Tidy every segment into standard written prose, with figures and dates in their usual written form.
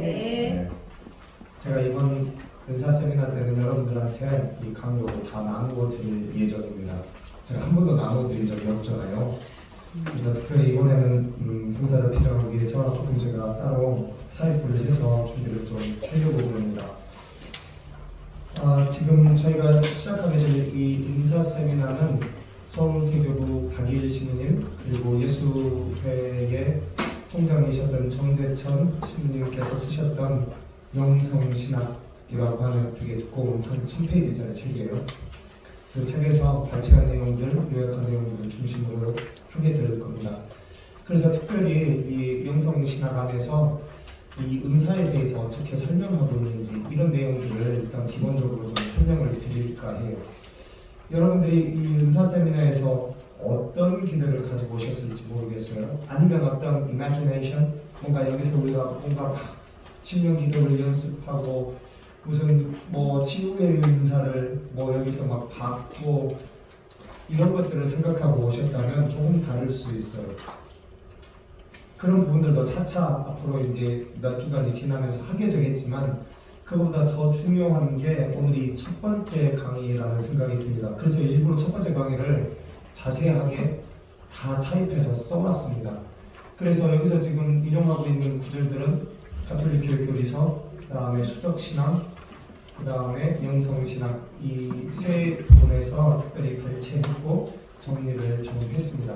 네. 제가 이번 은사 세미나 때는 여러분들한테 이 강의를 다 나누어 드릴 예정입니다. 제가 한 번도 나누어 드린 적이 없잖아요. 그래서 특별히 이번에는 봉사자 피정을 위해서 조금 제가 따로 타입을 해서 준비를 좀 하려고 합니다. 지금 저희가 시작하게 될 이 은사 세미나는 서울대교구 박일 신부님 그리고 예수회의 총장이셨던 정대천 신부님께서 쓰셨던 영성신학이라고 하는 되게 두꺼운 한 1000페이지짜리 책이에요. 그 책에서 발췌한 내용들, 요약한 내용들을 중심으로 하게 될 겁니다. 그래서 특별히 이 영성신학 안에서 이 은사에 대해서 어떻게 설명하고 있는지 이런 내용들을 일단 기본적으로 좀 설명을 드릴까 해요. 여러분들이 이 은사 세미나에서 어떤 기대를 가지고 오셨을지 모르겠어요. 아니면 어떤 imagination, 뭔가 여기서 우리가 뭔가 막 신명 기도를 연습하고 무슨 뭐 치유의 은사를 뭐 여기서 막 받고 이런 것들을 생각하고 오셨다면 조금 다를 수 있어요. 그런 부분들도 차차 앞으로 이제 몇 주간이 지나면서 하게 되겠지만 그보다 더 중요한 게 오늘 이 첫 번째 강의라는 생각이 듭니다. 그래서 일부러 첫 번째 강의를 자세하게 다 타입해서 써왔습니다. 그래서 여기서 지금 인용하고 있는 구절들은 가톨릭 교육교리서, 그 다음에 수덕신앙, 그 다음에 영성신학 이 세 부분에서 특별히 발췌했고 정리를 좀 했습니다.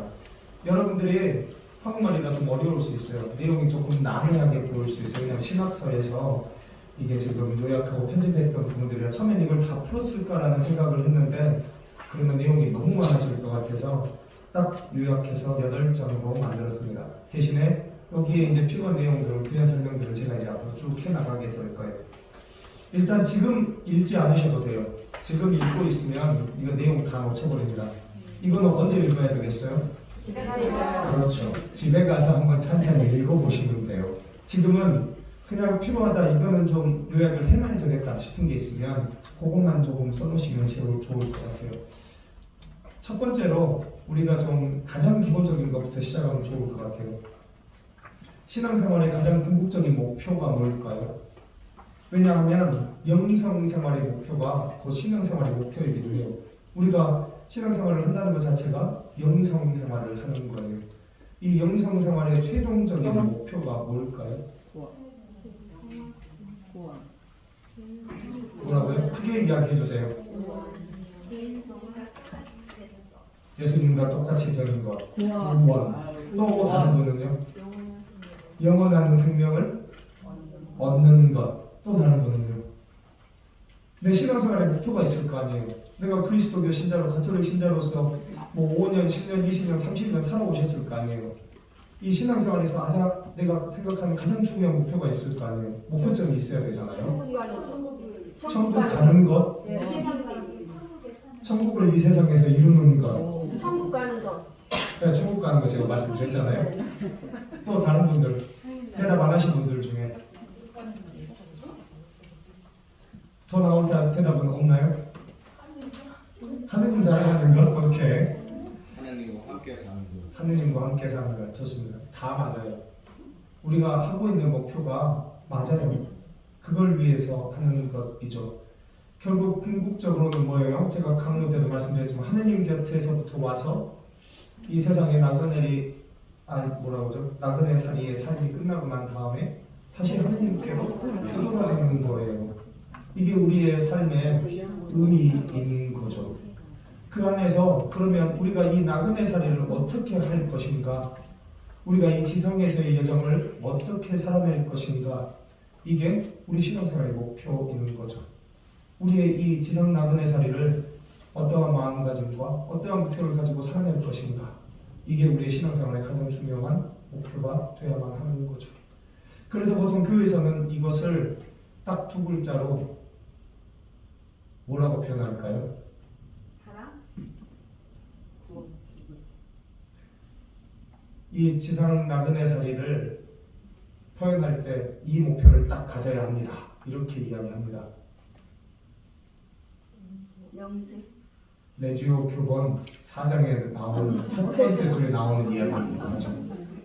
여러분들이 한국말이라 좀 어려울 수 있어요. 내용이 조금 난해하게 보일 수 있어요. 왜냐하면 신학서에서 이게 지금 요약하고 편집했던 부분들이라 처음엔 이걸 다 풀었을까라는 생각을 했는데 그러면 내용이 너무 많아질 것 같아서 딱 요약해서 8장으로 만들었습니다. 대신에 여기에 이제 필요한 내용들을 부연 설명들을 제가 이제 앞으로 쭉 해나가게 될 거예요. 일단 지금 읽지 않으셔도 돼요. 지금 읽고 있으면 이거 내용 다 놓쳐버립니다. 이거는 언제 읽어야 되겠어요? 집에 가서. 그렇죠. 집에 가서 한번 찬찬히 읽어보시면 돼요. 지금은 그냥 필요하다, 이거는 좀 요약을 해놔야 되겠다 싶은 게 있으면 그것만 조금 써놓으시면 제일 좋을 것 같아요. 첫 번째로 우리가 좀 가장 기본적인 것부터 시작하면 좋을 것 같아요. 신앙생활의 가장 궁극적인 목표가 뭘까요? 왜냐하면 영성생활의 목표가 곧 신앙생활의 목표이기도 해요. 우리가 신앙생활을 한다는 것 자체가 영성생활을 하는 거예요. 이 영성생활의 최종적인 목표가 뭘까요? 뭐라고요? 크게 이야기해 주세요. 예수님과 똑같이 되는 것. 구원. 또 다른 분은요? 영원한 생명을 얻는 것. 또 다른 분은요? 내 신앙생활에 목표가 있을 거 아니에요. 내가 그리스도교 신자로 가톨릭 신자로서 뭐 5년, 10년, 20년, 30년 살아오셨을 거 아니에요. 이 신앙생활에서 가장 내가 생각하는 가장 중요한 목표가 있을 거 아니에요. 목표점이 있어야 되잖아요. 천국 가는 것, 천국을 이 세상에서 이루는 것. 천국 가는 거. 네, 천국 가는 거 제가 말씀드렸잖아요. 또 다른 분들, 대답 안 하신 분들 중에 더 나올 대답은 없나요? 하느님 사랑하는 것, 오케이. 하나님과 함께 사는 것. 하느님과 함께 사는 것, 좋습니다. 다 맞아요. 우리가 하고 있는 목표가 맞아요. 그걸 위해서 하는 것이죠. 결국 궁극적으로는 뭐예요? 제가 강론 때도 말씀드렸지만 하느님 곁에서부터 와서 이 세상의 나그네리 나그네살이의 삶이 끝나고 난 다음에 다시 하느님께로 돌아가는 거예요. 이게 우리의 삶의 의미인 거죠. 그 안에서 그러면 우리가 이 나그네살이를 어떻게 할 것인가? 우리가 이 지성에서의 여정을 어떻게 살아낼 것인가? 이게 우리 신앙생활의 목표인 거죠. 우리의 이 지상 나그네살이를 어떠한 마음가짐과 어떠한 목표를 가지고 살아낼 것인가? 이게 우리의 신앙생활의 가장 중요한 목표가 되어야만 하는 거죠. 그래서 보통 교회에서는 이것을 딱 두 글자로 뭐라고 표현할까요? 사랑? 구원. 이 지상 나그네살이를 표현할 때 이 목표를 딱 가져야 합니다. 이렇게 이야기합니다. 영생. 레지오 교본 4장에 나오는 첫 번째 줄에 나오는 이야기입니다.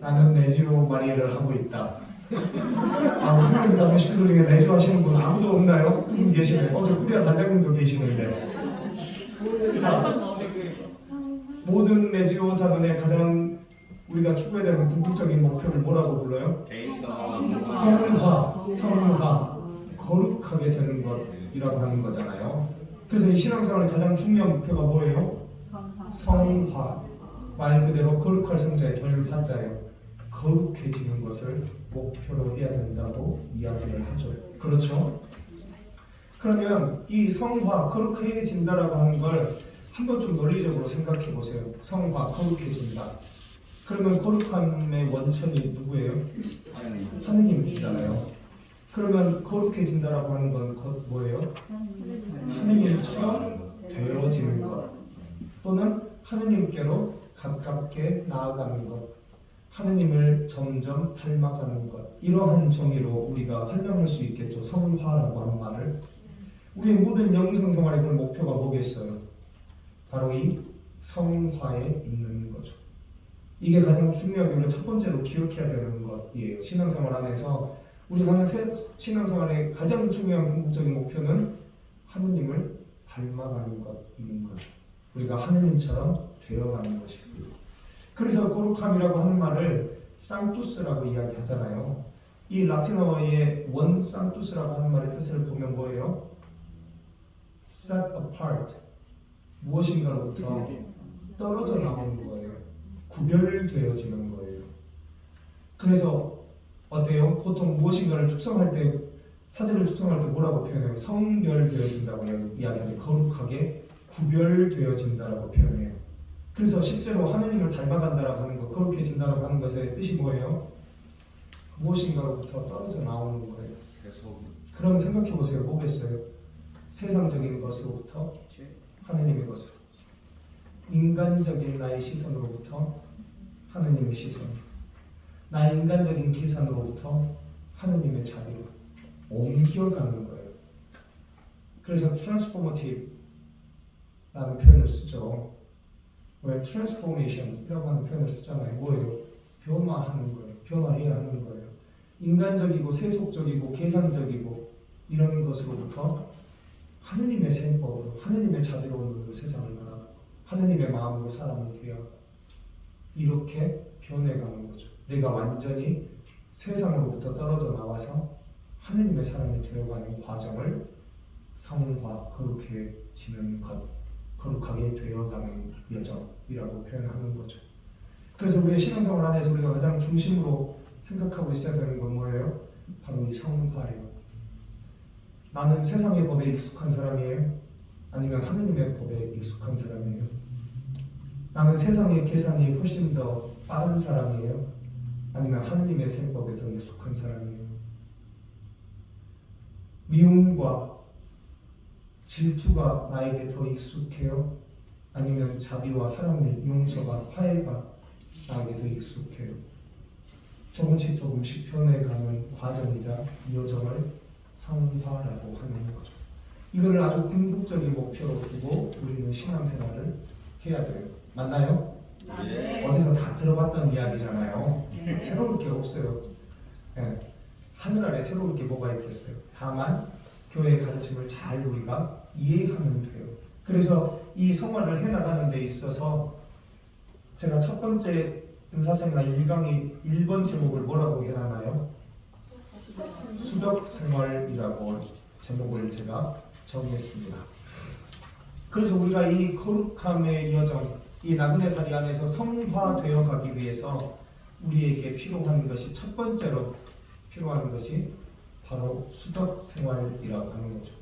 나는 레지오 마리아를 하고 있다. 무슨 여러분 남의 식구 중에 내조하시는 분 아무도 없나요? 두 분 계시네. 저 꾸리아 단장님도 계시는데. 자, 모든 레지오 자문의 가장 우리가 추구해야 되는 궁극적인 목표를 뭐라고 불러요? 성화, 거룩하게 되는 것이라고 하는 거잖아요. 그래서 이 신앙생활의 가장 중요한 목표가 뭐예요? 성화. 말 그대로 거룩할 성자의 결판자예요. 거룩해지는 것을 목표로 해야 된다고 이야기를 하죠. 그렇죠? 그러면 이 성화, 거룩해진다라고 하는 걸 한번 좀 논리적으로 생각해 보세요. 성화, 거룩해진다. 그러면 거룩함의 원천이 누구예요? 하느님이잖아요. 그러면 거룩해진다라고 하는 건 뭐예요? 하느님처럼 되어지는 것, 또는 하느님께로 가깝게 나아가는 것, 하느님을 점점 닮아가는 것, 이러한 정의로 우리가 설명할 수 있겠죠. 성화라고 하는 말을. 우리의 모든 영성생활의 그 목표가 뭐겠어요? 바로 이 성화에 있는 거죠. 이게 가장 중요하게 우리가 첫 번째로 기억해야 되는 것이에요. 신앙생활 안에서 우리가 하는 신앙생활의 가장 중요한 궁극적인 목표는 하느님을 닮아가는 것인 거죠. 우리가 하느님처럼 되어가는 것이고요. 그래서 거룩함이라고 하는 말을 상투스라고 이야기하잖아요. 이 라틴어의 원 상투스라고 하는 말의 뜻을 보면 뭐예요? set apart, 무엇인가로부터 떨어져 나오는 거예요. 구별되어지는 거예요. 그래서 어때요? 보통 무엇인가를 축성할 때, 사진을 축성할 때 뭐라고 표현해요? 성별되어진다고 이야기하죠. 거룩하게 구별되어진다라고 표현해요. 그래서 실제로 하느님을 닮아간다라고 하는 것, 거룩해진다라고 하는 것의 뜻이 뭐예요? 무엇인가로부터 떨어져 나오는 거예요. 그럼 생각해 보세요. 뭐겠어요? 세상적인 것으로부터 하느님의 것으로, 인간적인 나의 시선으로부터 하느님의 시선, 나의 인간적인 계산으로부터 하느님의 자비로 옮겨가는 거예요. 그래서 transformative 라는 표현을 쓰죠. 왜 transformation이라고 하는 표현을 쓰잖아요. 뭐예요? 변화하는 거예요. 변화해야 하는 거예요. 인간적이고 세속적이고 계산적이고 이런 것으로부터 하느님의 생법으로, 하느님의 자비로움으로 세상을 바라보고 하느님의 마음으로 사람을 대하고 이렇게 변해가는 거죠. 내가 완전히 세상으로부터 떨어져 나와서 하느님의 사람이 되어가는 과정을 성화, 거룩해지는 것, 거룩하게 되어가는 여정이라고 표현하는 거죠. 그래서 우리의 신앙생활 안에서 우리가 가장 중심으로 생각하고 있어야 되는 건 뭐예요? 바로 이 성화예요. 나는 세상의 법에 익숙한 사람이에요? 아니면 하느님의 법에 익숙한 사람이에요? 나는 세상의 계산이 훨씬 더 빠른 사람이에요? 아니면 하느님의 생법에 더 익숙한 사람이에요? 미움과 질투가 나에게 더 익숙해요? 아니면 자비와 사랑의 용서가, 화해가 나에게 더 익숙해요? 조금씩 변해가는 과정이자 이 여정을 성화라고 하는 거죠. 이걸 아주 궁극적인 목표로 두고 우리는 신앙생활을 해야 돼요. 맞나요? 네. 어디서 다 들어봤던 이야기잖아요. 네. 새로울 게 없어요. 네. 하늘 아래 새로울 게 뭐가 있겠어요. 다만 교회의 가르침을 잘 우리가 이해하면 돼요. 그래서 이 성화를 해나가는 데 있어서 제가 첫 번째 은사세미나 1강의 1번 제목을 뭐라고 해놨나요? 수덕생활이라고 제목을 제가 정했습니다. 그래서 우리가 이 거룩함의 여정, 이 나그네살이 안에서 성화되어 가기 위해서 우리에게 필요한 것이, 첫 번째로 필요한 것이 바로 수덕생활이라고 하는 거죠.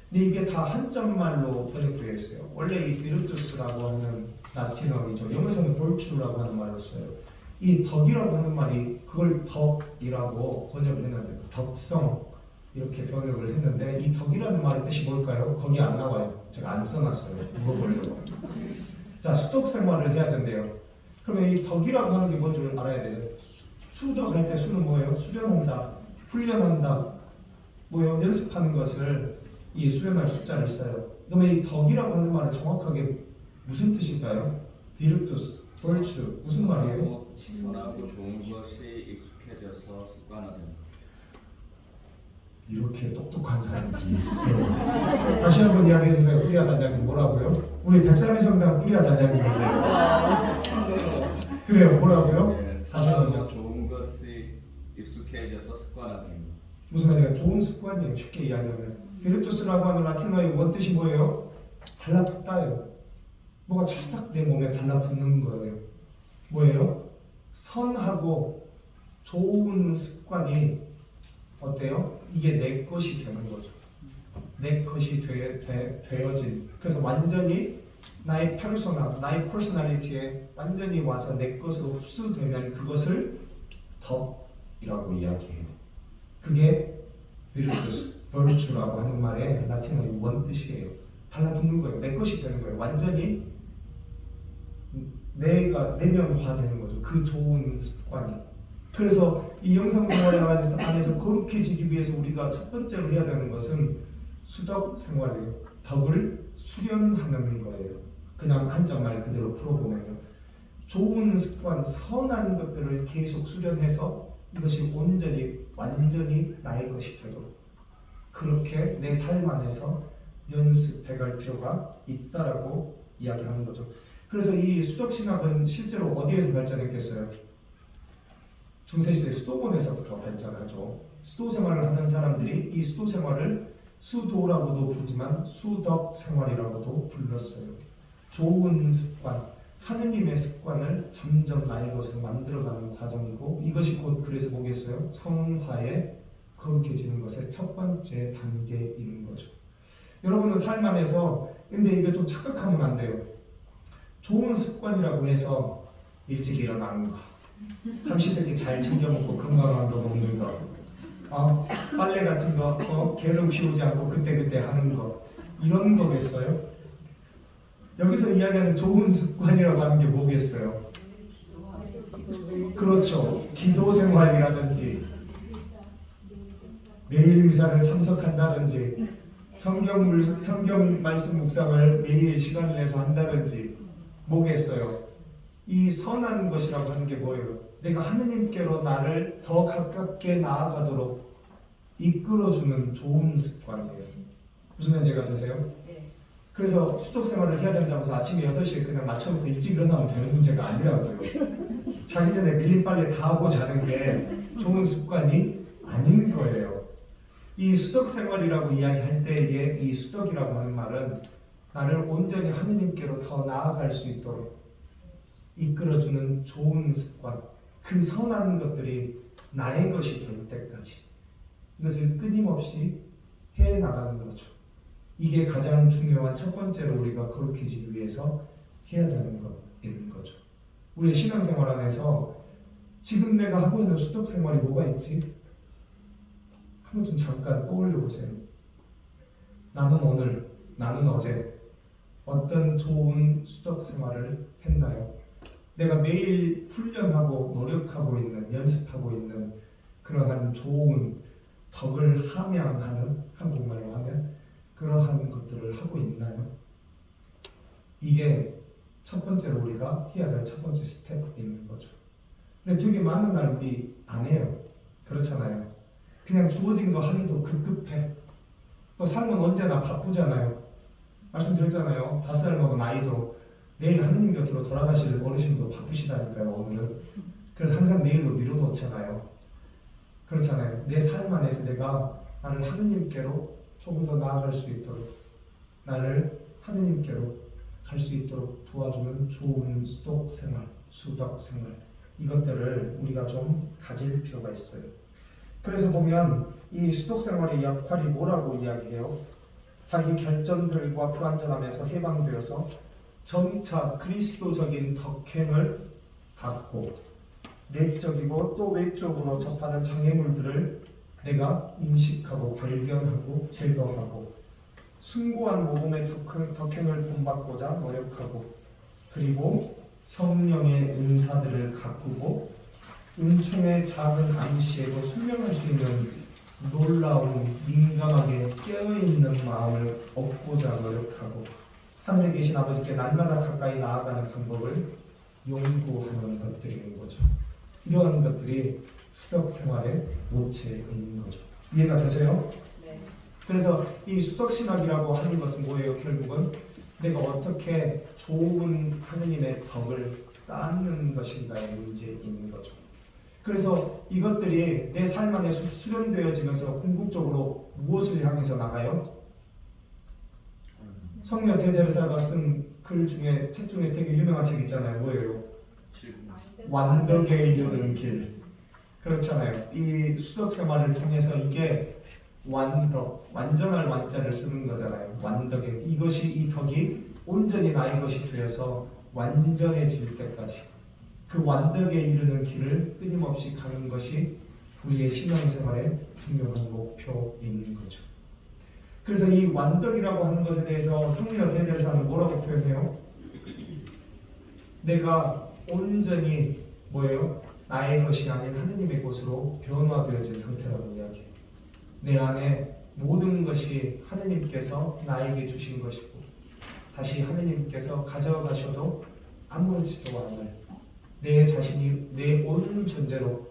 근데 이게 다 한자말로 번역되어 있어요. 원래 이 비르투스라고 하는 라틴어이죠. 영어에서는 볼추라고 하는 말을 써요. 이 덕이라고 하는 말이 그걸 덕이라고 번역을 했는데, 덕성 이렇게 번역을 했는데, 이 덕이라는 말의 뜻이 뭘까요? 거기 안 나와요. 제가 안 써놨어요. 물어보려고. 자, 수덕생활을 해야 된대요. 그러면 이 덕이라고 하는 게 뭔 줄 알아야 돼요. 수덕할 때 수는 뭐예요? 수련한다, 훈련한다, 뭐예요? 연습하는 것을 이 수련할 숫자를 써요. 그러면 이 덕이라고 하는 말은 정확하게 무슨 뜻일까요? 비르투스, 벌추, 무슨 말이에요? 선하고 좋은 것이 익숙해져서 습관화된다. 이렇게 똑똑한 사람들이 있어. 다시 한번 이야기해 주세요. 뿌리아 단장님 뭐라고요? 우리 백삼위 성당 뿌리아 단장님이세요. 그래요. 뭐라고요? 예, 다시 한번요. 선하고 좋은 것이 익숙해져서 습관화됩니다. 무슨 말이야? 좋은 습관이에요. 쉽게 이야기하면. 비르투스라고 하는 라틴어의 원뜻이 뭐예요? 달라붙다예요. 뭐가 찰싹 내 몸에 달라붙는 거예요. 뭐예요? 선하고 좋은 습관이 어때요? 이게 내 것이 되는 거죠. 내 것이 되어진. 그래서 완전히 나의 페르소나, 나의 퍼스널리티에 완전히 와서 내 것으로 흡수되면 그것을 덕이라고 이야기해요. 그게 비르투스, 버추라고 하는 말의 라틴어의 원뜻이에요. 달라붙는 거예요. 내 것이 되는 거예요. 완전히 내가 내면화되는 거죠. 그 좋은 습관이. 그래서 이 영성생활 안에서 거룩해지기 위해서 우리가 첫 번째로 해야 되는 것은 수덕 생활이에요. 덕을 수련하는 거예요. 그냥 한자말 그대로 풀어보면요. 좋은 습관, 선한 것들을 계속 수련해서 이것이 완전히 나의 것이 되도록 그렇게 내 삶 안에서 연습해갈 필요가 있다라고 이야기하는 거죠. 그래서 이 수덕신학은 실제로 어디에서 발전했겠어요? 중세시대 수도원에서부터 발전하죠. 수도 생활을 하는 사람들이 이 수도 생활을 수도라고도 부르지만 수덕 생활이라고도 불렀어요. 좋은 습관, 하느님의 습관을 점점 나의 것으로 만들어가는 과정이고 이것이 곧 그래서 뭐겠어요? 성화에 거룩해지는 것의 첫 번째 단계인 거죠. 여러분은 삶 안에서 근데 이거 좀 착각하면 안 돼요. 좋은 습관이라고 해서 일찍 일어나는 거, 삼시세끼 잘 챙겨 먹고 건강한 거 먹는 거, 빨래 같은 거 게으름 피우지 않고 그때그때 하는 거 이런 거겠어요? 여기서 이야기하는 좋은 습관이라고 하는 게 뭐겠어요? 그렇죠. 기도 생활이라든지 매일 미사를 참석한다든지 성경 말씀 묵상을 매일 시간을 내서 한다든지 뭐겠어요? 이 선한 것이라고 하는 게 뭐예요? 내가 하느님께로 나를 더 가깝게 나아가도록 이끌어주는 좋은 습관이에요. 무슨 말인지 아세요? 그래서 수독 생활을 해야 된다고 해서 아침에 6시에 그냥 맞춰놓고 일찍 일어나면 되는 문제가 아니라고요. 자기 전에 밀린 빨래 다 하고 자는 게 좋은 습관이 아닌 거예요. 이 수덕 생활이라고 이야기할 때에 이 수덕이라고 하는 말은 나를 온전히 하느님께로 더 나아갈 수 있도록 이끌어주는 좋은 습관, 그 선한 것들이 나의 것이 될 때까지 이것을 끊임없이 해나가는 거죠. 이게 가장 중요한 첫 번째로 우리가 거룩해지기 위해서 해야 되는 것인 거죠. 우리의 신앙생활 안에서 지금 내가 하고 있는 수덕 생활이 뭐가 있지? 한번 좀 잠깐 떠올려 보세요. 나는 오늘, 나는 어제 어떤 좋은 수덕 생활을 했나요? 내가 매일 훈련하고 노력하고 있는, 연습하고 있는 그러한 좋은 덕을 함양하는, 한국말로 하면 그러한 것들을 하고 있나요? 이게 첫 번째로 우리가 해야 될 첫 번째 스텝인 거죠. 근데 되게 많은 날 우리 안 해요. 그렇잖아요. 그냥 주어진 거 하기도 급급해. 또 삶은 언제나 바쁘잖아요. 말씀드렸잖아요. 5살 먹은 아이도 내일 하느님 곁으로 돌아가실 어르신도 바쁘시다니까요. 오늘은. 그래서 항상 내일로 미뤄놓잖아요. 그렇잖아요. 내 삶 안에서 내가 나를 하느님께로 조금 더 나아갈 수 있도록, 나를 하느님께로 갈 수 있도록 도와주는 좋은 수덕 생활, 수덕 생활, 이것들을 우리가 좀 가질 필요가 있어요. 그래서 보면 이 수덕 생활의 역할이 뭐라고 이야기해요? 자기 결점들과 불완전함에서 해방되어서 점차 그리스도적인 덕행을 갖고 내적이고 또 외적으로 접하는 장애물들을 내가 인식하고 발견하고 제거하고 숭고한 모범의 덕행을 본받고자 노력하고 그리고 성령의 은사들을 가꾸고 은총의 작은 암시에도 순명할 수 있는 놀라운 민감하게 깨어있는 마음을 얻고자 노력하고 하늘에 계신 아버지께 날마다 가까이 나아가는 방법을 연구하는 것들인 거죠. 이러한 것들이 수덕 생활의 모체인 거죠. 이해가 되세요? 네. 그래서 이 수덕신학이라고 하는 것은 뭐예요? 결국은 내가 어떻게 좋은 하느님의 덕을 쌓는 것인가의 문제인 거죠. 그래서 이것들이 내 삶 안에 수련되어지면서 궁극적으로 무엇을 향해서 나가요? 성녀 테레사가 쓴 글 중에 책 중에 되게 유명한 책 있잖아요. 뭐예요? 완덕에 이르는 길. 그렇잖아요. 이 수덕 생활을 통해서 이게 완덕, 완전할 완자를 쓰는 거잖아요. 완덕에 이것이 이 덕이 온전히 나의 것이 되어서 완전해질 때까지 그 완덕에 이르는 길을 끊임없이 가는 것이 우리의 신앙생활의 중요한 목표인 거죠. 그래서 이 완덕이라고 하는 것에 대해서 성령 대대사는 뭐라고 표현해요? 내가 온전히 뭐예요? 나의 것이 아닌 하느님의 것으로 변화되어진 상태라고 이야기해요. 내 안에 모든 것이 하느님께서 나에게 주신 것이고 다시 하느님께서 가져가셔도 아무렇지도 않을 내 자신이 내 온 존재로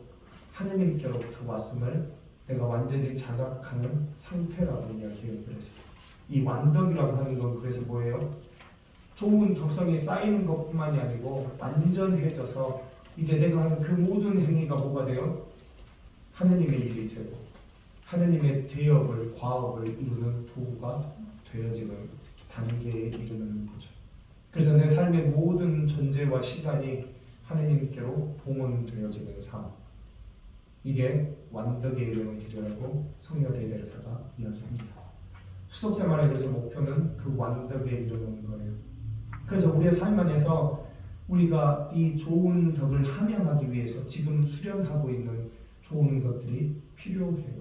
하느님께로부터 왔음을 내가 완전히 자각하는 상태라고 이야기해요. 그래서 이 완덕이라고 하는 건 그래서 뭐예요? 좋은 덕성이 쌓이는 것뿐만이 아니고 완전해져서 이제 내가 하는 그 모든 행위가 뭐가 돼요? 하느님의 일이 되고 하느님의 대업을 과업을 이루는 도구가 되어지는 단계에 이르는 거죠. 그래서 내 삶의 모든 존재와 시간이 하느님께로 봉헌되어지는 삶, 이게 완덕에 이르는 길이라고 성녀 대대사가 이야기합니다. 수덕생활의 그래서 목표는 그 완덕에 이르는 거예요. 그래서 우리의 삶 안에서 우리가 이 좋은 덕을 함양하기 위해서 지금 수련하고 있는 좋은 것들이 필요해요.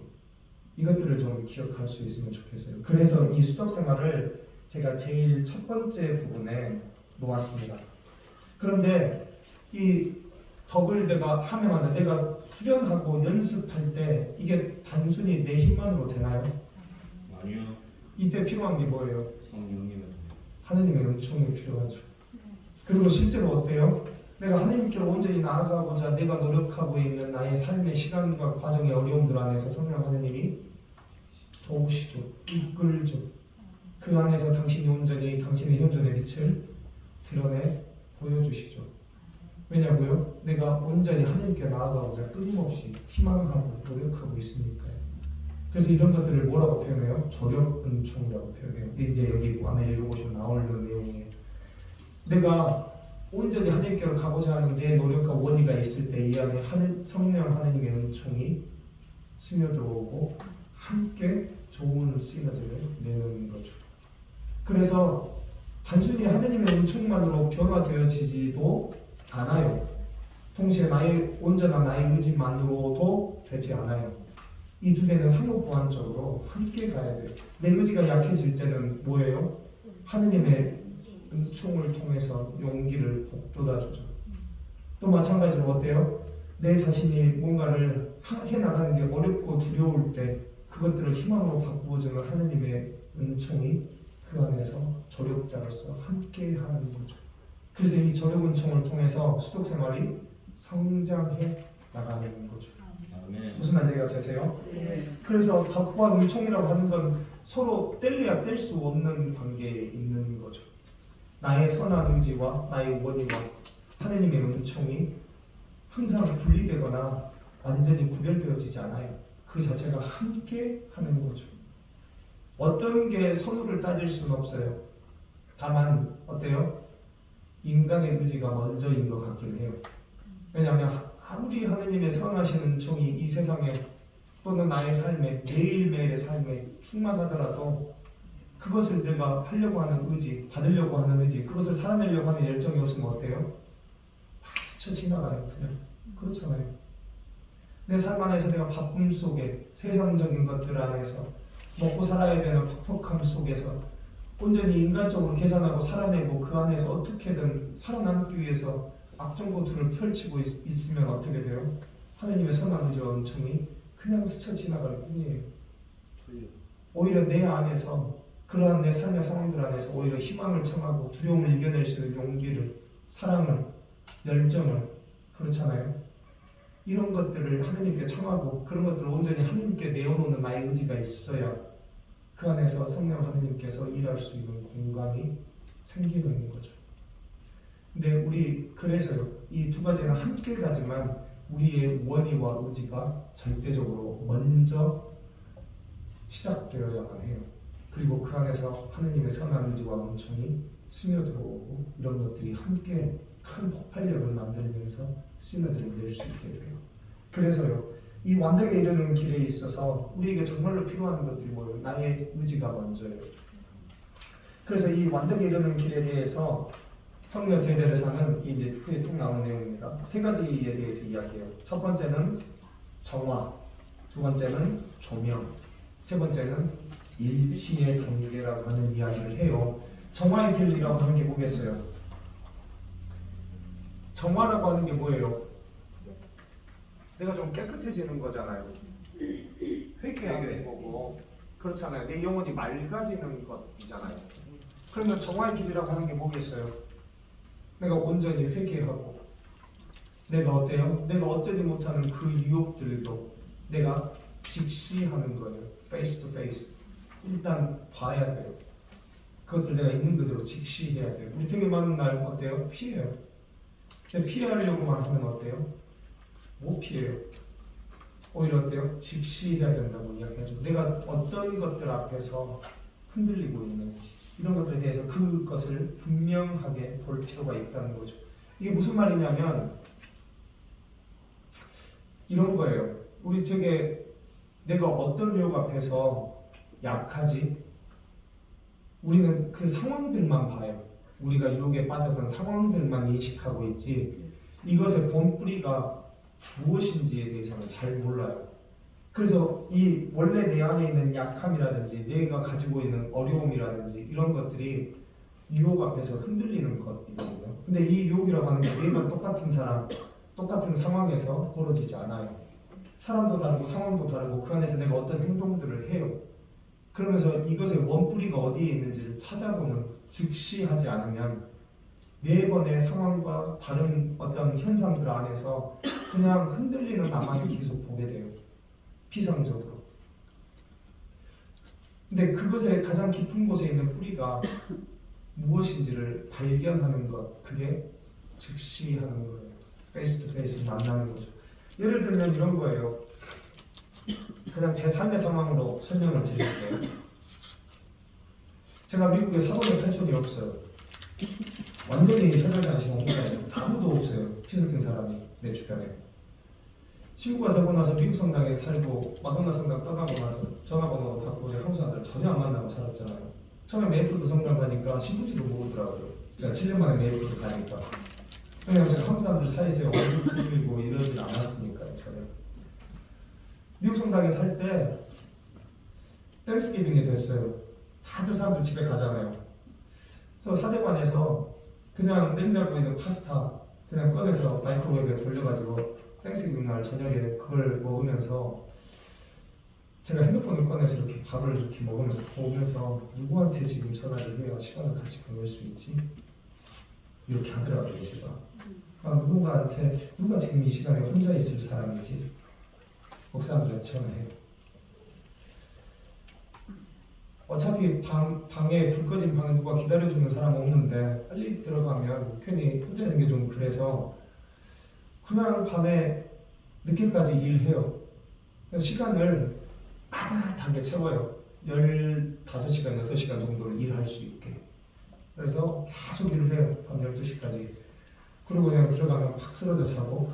이것들을 좀 기억할 수 있으면 좋겠어요. 그래서 이 수덕생활을 제가 제일 첫 번째 부분에 놓았습니다. 그런데 이 덕을 내가 함양한다, 내가 수련하고 연습할 때 이게 단순히 내 힘만으로 되나요? 아니요. 이때 필요한 게 뭐예요? 성령님의 하느님의 은총이 필요하죠. 그리고 실제로 어때요? 내가 하느님께로 온전히 나아가고자 내가 노력하고 있는 나의 삶의 시간과 과정의 어려움들 안에서 성령 하느님이 도우시죠. 이끌죠. 그 안에서 당신이 온전히 당신의 현존의 빛을 드러내 보여주시죠. 왜냐고요? 내가 온전히 하느님께 나아가고자 끊임없이 희망하고 노력하고 있으니까요. 그래서 이런 것들을 뭐라고 표현해요? 조력 은총이라고 표현해요. 이제 여기 안에 읽어보시면 나오는 내용이에요. 내가 온전히 하느님께로 가고자 하는 내 노력과 원의가 있을 때 이 안에 성령 하느님의 은총이 스며들어오고 함께 좋은 시너지를 내는 거죠. 그래서 단순히 하느님의 은총만으로 변화되어지지도 않아요. 동시에 나의 온전한 나의 의지만으로도 되지 않아요. 이 두 개는 상호보완적으로 함께 가야 돼요. 내 의지가 약해질 때는 뭐예요? 하느님의 은총을 통해서 용기를 북돋아주죠. 또 마찬가지로 어때요? 내 자신이 뭔가를 해나가는 게 어렵고 두려울 때 그것들을 희망으로 바꾸어주는 하느님의 은총이 그 안에서 조력자로서 함께하는 거죠. 그래서 이 조력 은총을 통해서 수독생활이 성장해 나가는 거죠. 무슨 말인지가 되세요? 네. 그래서 덕과 은총이라고 하는 건 서로 뗄래야 뗄 수 없는 관계에 있는 거죠. 나의 선한 의지와 나의 원의와 하느님의 은총이 항상 분리되거나 완전히 구별되어지지 않아요. 그 자체가 함께 하는 거죠. 어떤 게 선후를 따질 수는 없어요. 다만 어때요? 인간의 의지가 먼저인 것 같긴 해요. 왜냐하면 아무리 하느님의 선하신 은총이 이 세상에 또는 나의 삶에 매일매일의 삶에 충만하더라도 그것을 내가 하려고 하는 의지, 받으려고 하는 의지, 그것을 살아내려고 하는 열정이 없으면 어때요? 다 스쳐 지나가요. 그냥 그렇잖아요. 내 삶 안에서 내가 바쁨 속에 세상적인 것들 안에서 먹고 살아야 되는 퍽퍽함 속에서 온전히 인간적으로 계산하고 살아내고 그 안에서 어떻게든 살아남기 위해서 악정고투를 펼치고 있으면 어떻게 돼요? 하느님의 선한 의지와 은총이 그냥 스쳐 지나갈 뿐이에요. 오히려 내 안에서 그러한 내 삶의 상황들 안에서 오히려 희망을 청하고 두려움을 이겨낼 수 있는 용기를, 사랑을, 열정을, 그렇잖아요. 이런 것들을 하느님께 청하고 그런 것들을 온전히 하느님께 내어놓는 나의 의지가 있어야 그 안에서 성령 하느님께서 일할 수 있는 공간이 생기는 거죠. 근데 우리 그래서요, 이 두 가지는 함께 가지만 우리의 원의와 의지가 절대적으로 먼저 시작되어야만 해요. 그리고 그 안에서 하느님의 선한 의지와 은총이 스며들어오고 이런 것들이 함께 큰 폭발력을 만들면서 시너지를 낼 수 있게 돼요. 그래서요, 이 완벽에 이르는 길에 있어서 우리에게 정말로 필요한 것들이 뭐예요? 나의 의지가 먼저예요. 그래서 이 완벽에 이르는 길에 대해서 성령 대대르사는 이제 후에 쭉 나오는 내용입니다. 세 가지에 대해서 이야기해요. 첫 번째는 정화, 두 번째는 조명, 세 번째는 일치의 경계라고 하는 이야기를 해요. 정화의 길이라고 하는 게 뭐겠어요? 정화라고 하는 게 뭐예요? 내가 좀 깨끗해지는 거잖아요. 회개하는 거고, 그렇잖아요. 내 영혼이 맑아지는 것이잖아요. 그러면 정화의 길이라고 하는 게 뭐겠어요? 내가 온전히 회개하고, 내가 어때요? 내가 어쩌지 못하는 그 유혹들도 내가 직시하는 거예요. face to face. 일단 봐야 돼요. 그것들 내가 있는 그대로 직시해야 돼요. 우리 되게 많은 날 어때요? 피해요. 근데 피하려고만 하면 어때요? 못 피해요. 오히려 어때요? 직시해야 된다고 이야기하죠. 내가 어떤 것들 앞에서 흔들리고 있는지 이런 것들에 대해서 그것을 분명하게 볼 필요가 있다는 거죠. 이게 무슨 말이냐면 이런 거예요. 우리 되게 내가 어떤 유혹 앞에서 약하지? 우리는 그 상황들만 봐요. 우리가 유혹에 빠졌던 상황들만 인식하고 있지 이것의 본뿌리가 무엇인지에 대해서는 잘 몰라요. 그래서 이 원래 내 안에 있는 약함이라든지 내가 가지고 있는 어려움이라든지 이런 것들이 유혹 앞에서 흔들리는 것이거든요. 근데 이 유혹이라고 하는 게 매번 똑같은 사람, 똑같은 상황에서 벌어지지 않아요. 사람도 다르고 상황도 다르고 그 안에서 내가 어떤 행동들을 해요. 그러면서 이것의 원뿌리가 어디에 있는지를 찾아보는 즉시하지 않으면 매번의 상황과 다른 어떤 현상들 안에서 그냥 흔들리는 나만 계속 보게 돼요. 피상적으로. 근데 그것의 가장 깊은 곳에 있는 뿌리가 무엇인지를 발견하는 것, 그게 즉시하는 거예요. 페이스 투 페이스 만나는 거죠. 예를 들면 이런 거예요. 그냥 제 삶의 상황으로 설명을 드릴게요. 제가 미국에 사돈의 팔촌이 없어요. 완전히 혈연이 아니신 엉뚱해요. 아무도 없어요. 희석된 사람이 내 주변에. 친구가 되고 나서 미국 성당에 살고 마돈나 성당 떠나고 나서 전화번호 바꾸고 한국 사람들 전혀 안 만나고 살았잖아요. 처음에 메이플드 성당 가니까 신분지도 모르더라고요. 제가 7년 만에 메이플드 가니까. 그냥 제가 한국 사람들 사이에서 얼굴 두들리고 이러진 않았으니까요. 전혀. 미국 성당에 살 때 땡스기빙이 됐어요. 다들 사람들 집에 가잖아요. 그래서 사제관에서 그냥 냉장고에 있는 파스타 그냥 꺼내서 마이크로웨이브에 돌려가지고 땡스기빙 날 저녁에 그걸 먹으면서 제가 핸드폰을 꺼내서 이렇게 밥을 이렇게 먹으면서 보면서 누구한테 지금 전화를 해야 시간을 같이 보낼 수 있지? 이렇게 하더라고요. 제가 누군가한테 누가 지금 이 시간에 혼자 있을 사람이지? 목사님들한테 전화해요. 어차피 방에 불 꺼진 방에 누가 기다려주는 사람 없는데 빨리 들어가면 괜히 혼자 있는 게 좀 그래서 그냥 밤에 늦게까지 일해요. 그래서 시간을 빠듯하게 채워요. 15시간, 6시간 정도를 일할 수 있게. 그래서 계속 일을 해요. 밤 12시까지. 그리고 그냥 들어가면 팍 쓰러져 자고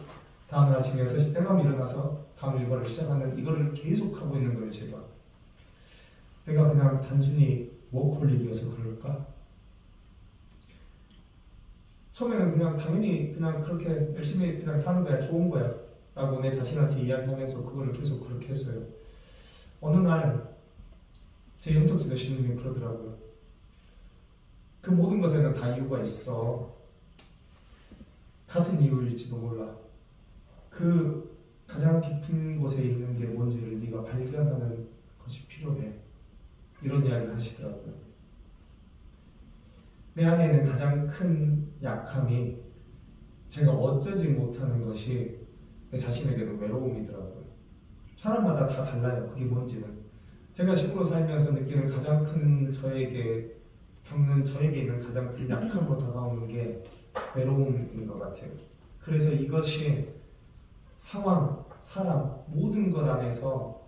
다음 아침 6시 땡하면 일어나서 다음 일과를 시작하는 이거를 계속 하고 있는 거예요. 제가. 내가 그냥 단순히 워크홀릭이어서 그럴까? 처음에는 그냥 당연히 그냥 그렇게 열심히 그냥 사는 거야, 좋은 거야 라고 내 자신한테 이야기하면서 그거를 계속 그렇게 했어요. 어느 날 제 영적 지도신님이 그러더라고요. 그 모든 것에는 다 이유가 있어. 같은 이유일지도 몰라. 그 가장 깊은 곳에 있는 게 뭔지를 네가 발견하는 것이 필요해. 이런 이야기를 하시더라고요. 내 안에 있는 가장 큰 약함이 제가 어쩌지 못하는 것이 내 자신에게도 외로움이더라고요. 사람마다 다 달라요. 그게 뭔지는. 제가 식으로 살면서 느끼는 가장 큰 저에게 있는 가장 큰 약함으로 다가오는 게 외로움인 것 같아요. 그래서 이것이 상황, 사람, 모든 것 안에서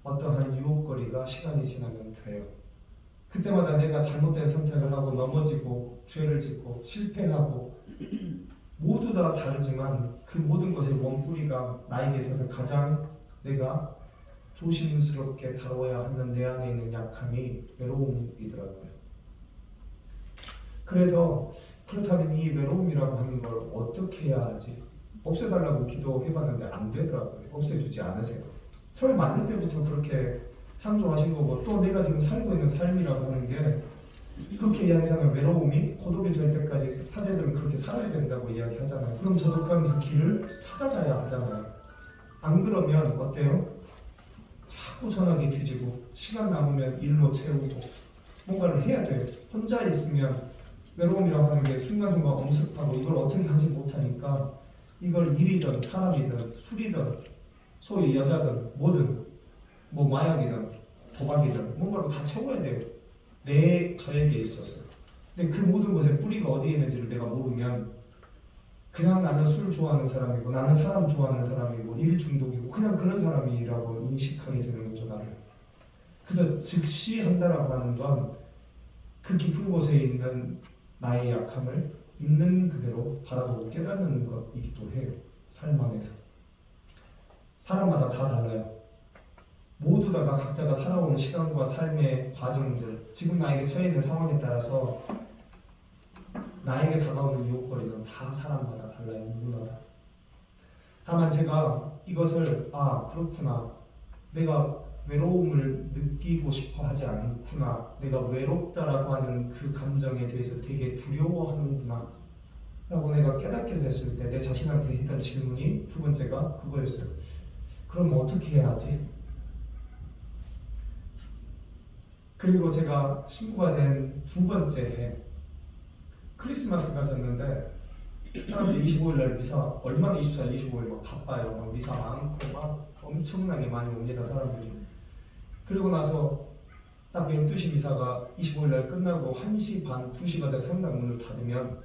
어떠한 유혹거리가 시간이 지나면 돼요. 그때마다 내가 잘못된 선택을 하고 넘어지고 죄를 짓고 실패하고 모두 다 다르지만 그 모든 것의 원뿌리가 나에게 있어서 가장 내가 조심스럽게 다뤄야 하는 내 안에 있는 약함이 외로움이더라고요. 그래서 그렇다면 이 외로움이라고 하는 걸 어떻게 해야 하지? 없애달라고 기도해봤는데 안 되더라고요. 없애주지 않으세요. 처음에 만들 때부터 그렇게 창조하신 거고 또 내가 지금 살고 있는 삶이라고 하는 게 그렇게 이야기하잖아요. 외로움이 고독이 될 때까지 사제들은 그렇게 살아야 된다고 이야기하잖아요. 그럼 저도 그 안에서 길을 찾아가야 하잖아요. 안 그러면 어때요? 자꾸 전화기 뒤지고 시간 남으면 일로 채우고 뭔가를 해야 돼요. 혼자 있으면 외로움이라고 하는 게 순간순간 엄습하고 이걸 어떻게 하지 못하니까 이걸 일이든 사람이든 술이든 소위 여자든 뭐든 뭐 마약이든 도박이든 뭔가로 다 채워야 돼요. 저에게 있어서. 근데 그 모든 것의 뿌리가 어디에 있는지를 내가 모르면 그냥 나는 술 좋아하는 사람이고 나는 사람 좋아하는 사람이고 일 중독이고 그냥 그런 사람이라고 인식하게 되는 거죠, 나를. 그래서 즉시한다라고 하는 건 그 깊은 곳에 있는 나의 약함을 있는 그대로 바라보고 깨닫는 것이기도 해요. 삶 안에서. 사람마다 다 달라요. 모두 다가 각자가 살아오는 시간과 삶의 과정들, 지금 나에게 처해 있는 상황에 따라서 나에게 다가오는 유혹거리는 다 사람마다 달라요. 누구나. 다만 제가 이것을 그렇구나. 내가 외로움을 느끼고 싶어 하지 않구나. 내가 외롭다라고 하는 그 감정에 대해서 되게 두려워하는구나. 라고 내가 깨닫게 됐을 때 내 자신한테 했던 질문이 두 번째가 그거였어요. 그럼 어떻게 해야 하지? 그리고 제가 신부가 된 두 번째 해 크리스마스가 됐는데 사람들이 25일날 미사 얼마나 24일, 25일 막 바빠요. 막 미사 많고 막 엄청나게 많이 옵니다. 사람들이. 그리고 나서 딱 12시 미사가 25일날 끝나고 1시 반, 2시가 돼서 성당 문을 닫으면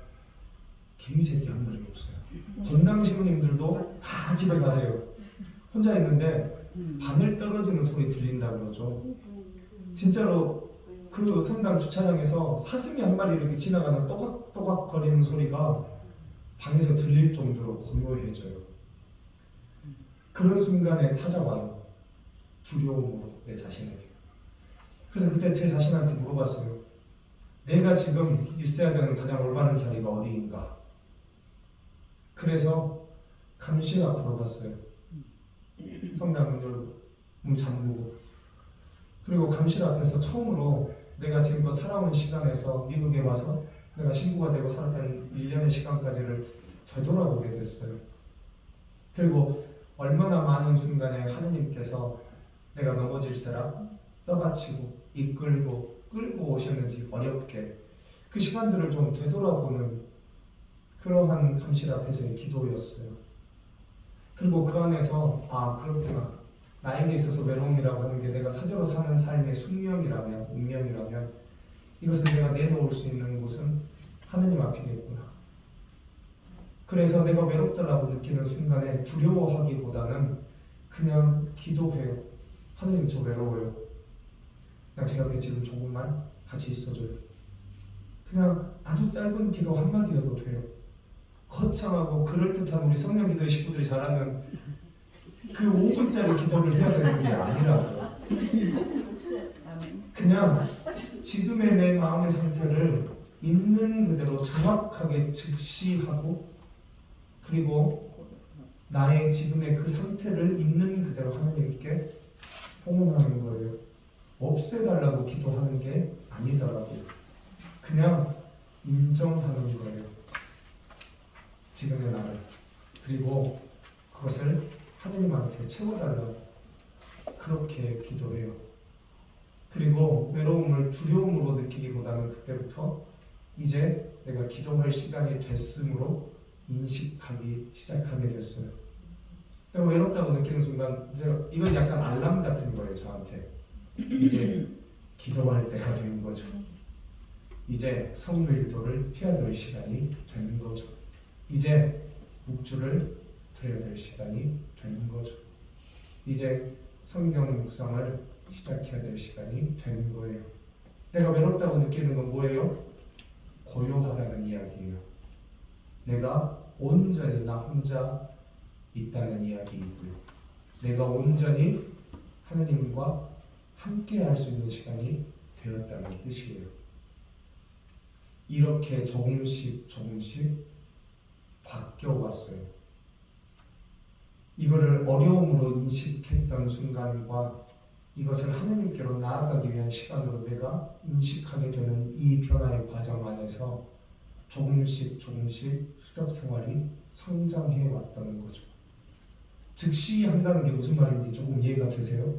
개미새끼 한 마리 없어요. 건당 신부님들도 다 집에 가세요. 혼자 있는데 바늘 떨어지는 소리 들린다 그러죠. 진짜로 그 성당 주차장에서 사슴이 한 마리 이렇게 지나가는 또각또각 거리는 소리가 방에서 들릴 정도로 고요해져요. 그런 순간에 찾아와요. 두려움으로 내 자신에게. 그래서 그때 제 자신한테 물어봤어요. 내가 지금 있어야 되는 가장 올바른 자리가 어디인가? 그래서 감실 앞으로 갔어요. 성당 문 열고 문 잠그고 그리고 감실 앞에서 처음으로 내가 지금껏 살아온 시간에서 미국에 와서 내가 신부가 되고 살았던 1년의 시간까지를 되돌아보게 됐어요. 그리고 얼마나 많은 순간에 하느님께서 내가 넘어질세라 떠받치고 이끌고 끌고 오셨는지 어렵게 그 시간들을 좀 되돌아보는 그러한 감실 앞에서의 기도였어요. 그리고 그 안에서 그렇구나. 나에게 있어서 외로움이라고 하는 게 내가 사제로 사는 삶의 숙명이라면 운명이라면 이것을 내가 내놓을 수 있는 곳은 하느님 앞이겠구나. 그래서 내가 외롭다라고 느끼는 순간에 두려워하기보다는 그냥 기도해요. 하느님 저 외로워요. 그냥 제 옆에 지금 조금만 같이 있어줘요. 그냥 아주 짧은 기도 한마디여도 돼요. 거창하고 그럴듯한 우리 성령기도의 식구들이 잘하는 그 5분짜리 기도를 해야 되는 게 아니라고요. 그냥 지금의 내 마음의 상태를 있는 그대로 정확하게 즉시하고 그리고 나의 지금의 그 상태를 있는 그대로 하느님께 봉헌하는 거예요. 없애달라고 기도하는 게 아니더라고요. 그냥 인정하는 거예요. 지금의 나를. 그리고 그것을 하느님한테 채워달라고 그렇게 기도해요. 그리고 외로움을 두려움으로 느끼기보다는 그때부터 이제 내가 기도할 시간이 됐으므로 인식하기 시작하게 됐어요. 내가 외롭다고 느끼는 순간 이건 약간 알람 같은 거예요. 저한테 이제 기도할 때가 된 거죠. 이제 성밀도를 피워들 시간이 되는 거죠. 이제 묵주를 드려야 될 시간이 되는 거죠. 이제 성경 묵상을 시작해야 될 시간이 되는 거예요. 내가 외롭다고 느끼는 건 뭐예요? 고요하다는 이야기예요. 내가 온전히 나 혼자 있다는 이야기이고요. 내가 온전히 하나님과 함께 할 수 있는 시간이 되었다는 뜻이에요. 이렇게 조금씩 바뀌어 왔어요. 이거를 어려움으로 인식했던 순간과 이것을 하나님께로 나아가기 위한 시간으로 내가 인식하게 되는 이 변화의 과정 안에서 조금씩 수덕 생활이 성장해 왔다는 거죠. 즉시 한다는 게 무슨 말인지 조금 이해가 되세요?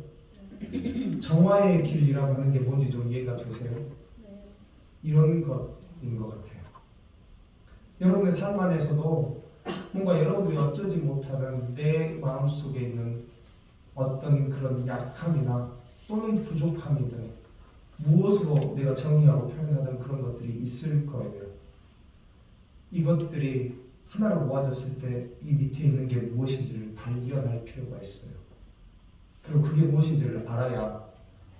정화의 길이라고 하는 게 뭔지 좀 이해가 되세요? 이런 것인 것 같아요. 여러분의 삶 안에서도 뭔가 여러분들이 어쩌지 못하는 내 마음속에 있는 어떤 그런 약함이나 또는 부족함이든 무엇으로 내가 정의하고 표현하던 그런 것들이 있을 거예요. 이것들이 하나로 모아졌을 때 이 밑에 있는 게 무엇인지를 발견할 필요가 있어요. 그리고 그게 무엇인지를 알아야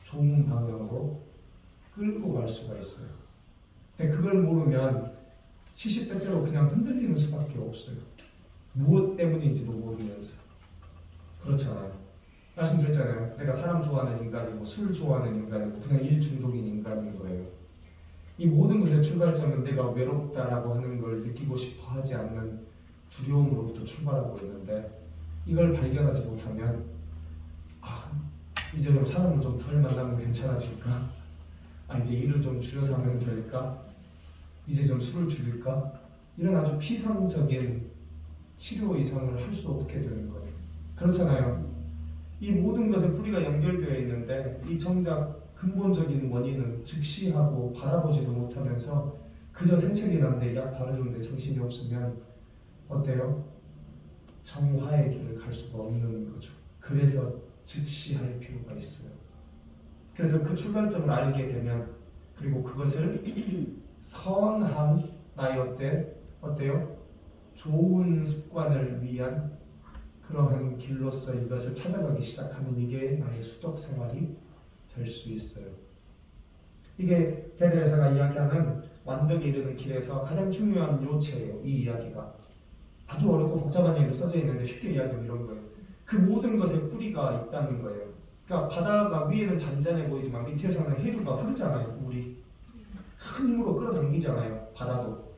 좋은 방향으로 끌고 갈 수가 있어요. 근데 그걸 모르면 시시때때로 그냥 흔들리는 수밖에 없어요. 무엇 때문인지도 모르면서. 그렇잖아요. 말씀드렸잖아요. 내가 사람 좋아하는 인간이고 술 좋아하는 인간이고 그냥 일 중독인 인간인 거예요. 이 모든 것의 출발점은 내가 외롭다라고 하는 걸 느끼고 싶어 하지 않는 두려움으로부터 출발하고 있는데 이걸 발견하지 못하면 이제 좀 사람을 좀 덜 만나면 괜찮아질까? 이제 일을 좀 줄여서 하면 될까? 이제 좀 술을 줄일까? 이런 아주 피상적인 치료 이상을 할 수 없게 되는 거예요. 그렇잖아요. 이 모든 것에 뿌리가 연결되어 있는데 이 정작 근본적인 원인은 직시하고 바라보지도 못하면서 그저 생책이 난데 약 바르는데 정신이 없으면 어때요? 정화의 길을 갈 수가 없는 거죠. 그래서 직시할 필요가 있어요. 그래서 그 출발점을 알게 되면 그리고 그것을 선한 나의 어때요? 좋은 습관을 위한 그러한 길로서 이것을 찾아가기 시작하면 이게 나의 수덕 생활이 될 수 있어요. 이게 대대에서가 이야기하는 완덕에 이르는 길에서 가장 중요한 요체예요. 이 이야기가 아주 어렵고 복잡한 얘기로 써져 있는데 쉽게 이야기하면 이런 거예요. 그 모든 것에 뿌리가 있다는 거예요. 그러니까 바다가 위에는 잔잔해 보이지만 밑에서는 해류가 흐르잖아요. 물이 큰 힘으로 끌어당기잖아요. 바다도.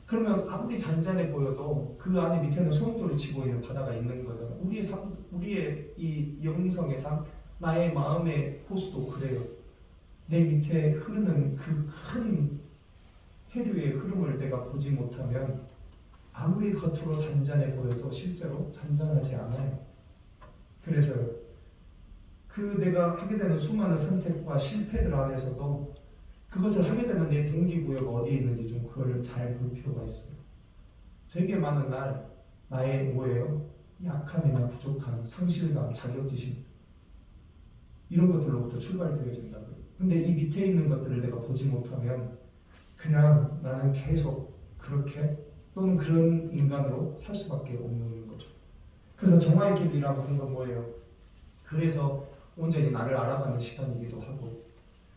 그러면 아무리 잔잔해 보여도 그 안에 밑에는 소용돌이 치고 있는 바다가 있는 거잖아요. 우리의 이 영성의 삶, 나의 마음의 호수도 그래요. 내 밑에 흐르는 그 큰 해류의 흐름을 내가 보지 못하면 아무리 겉으로 잔잔해 보여도 실제로 잔잔하지 않아요. 그래서 그 내가 하게 되는 수많은 선택과 실패들 안에서도 그것을 하게 되는 내 동기부여가 어디에 있는지 좀 그걸 잘 볼 필요가 있어요. 되게 많은 날 나의 뭐예요? 약함이나 부족함, 상실감, 자격지심 이런 것들로부터 출발되어진다고요. 근데 이 밑에 있는 것들을 내가 보지 못하면 그냥 나는 계속 그렇게 또는 그런 인간으로 살 수밖에 없는 거죠. 그래서 정화의 길이라고 하는 건 뭐예요? 그래서 온전히 나를 알아가는 시간이기도 하고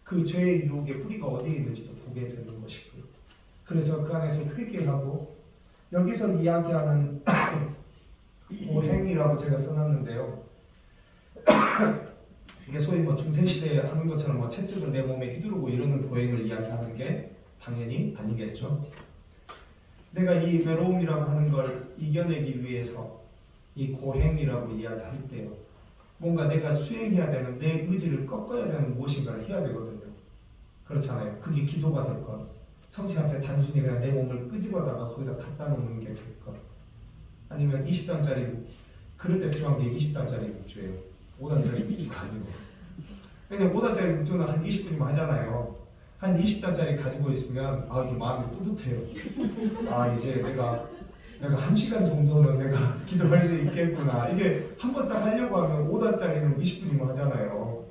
그 죄의 유혹의 뿌리가 어디에 있는지도 보게 되는 것이고요. 그래서 그 안에서 회개하고 여기서 이야기하는 고행이라고 제가 써놨는데요. 이게 소위 중세시대에 하는 것처럼 채찍을 내 몸에 휘두르고 이러는 고행을 이야기하는 게 당연히 아니겠죠. 내가 이 외로움이라고 하는 걸 이겨내기 위해서 이 고행이라고 이야기할 때요. 뭔가 내가 수행해야 되는 내 의지를 꺾어야 되는 무엇인가를 해야 되거든요. 그렇잖아요. 그게 기도가 될 것, 성신 앞에 단순히 그냥 내 몸을 끄집어다가 거기다 갖다 놓는 게 될 것, 아니면 20단짜리 그럴 때 필요한 게 20단짜리 묵주예요. 5단짜리 묵주가 아니고. 왜냐면 5단짜리 묵주는 한 20분이면 하잖아요. 한 20단짜리 가지고 있으면 이게 마음이 뿌듯해요. 이제 내가 내가 1시간 정도는 내가 기도할 수 있겠구나. 이게 한 번 딱 하려고 하면 5단짜리는 20분이면 하잖아요.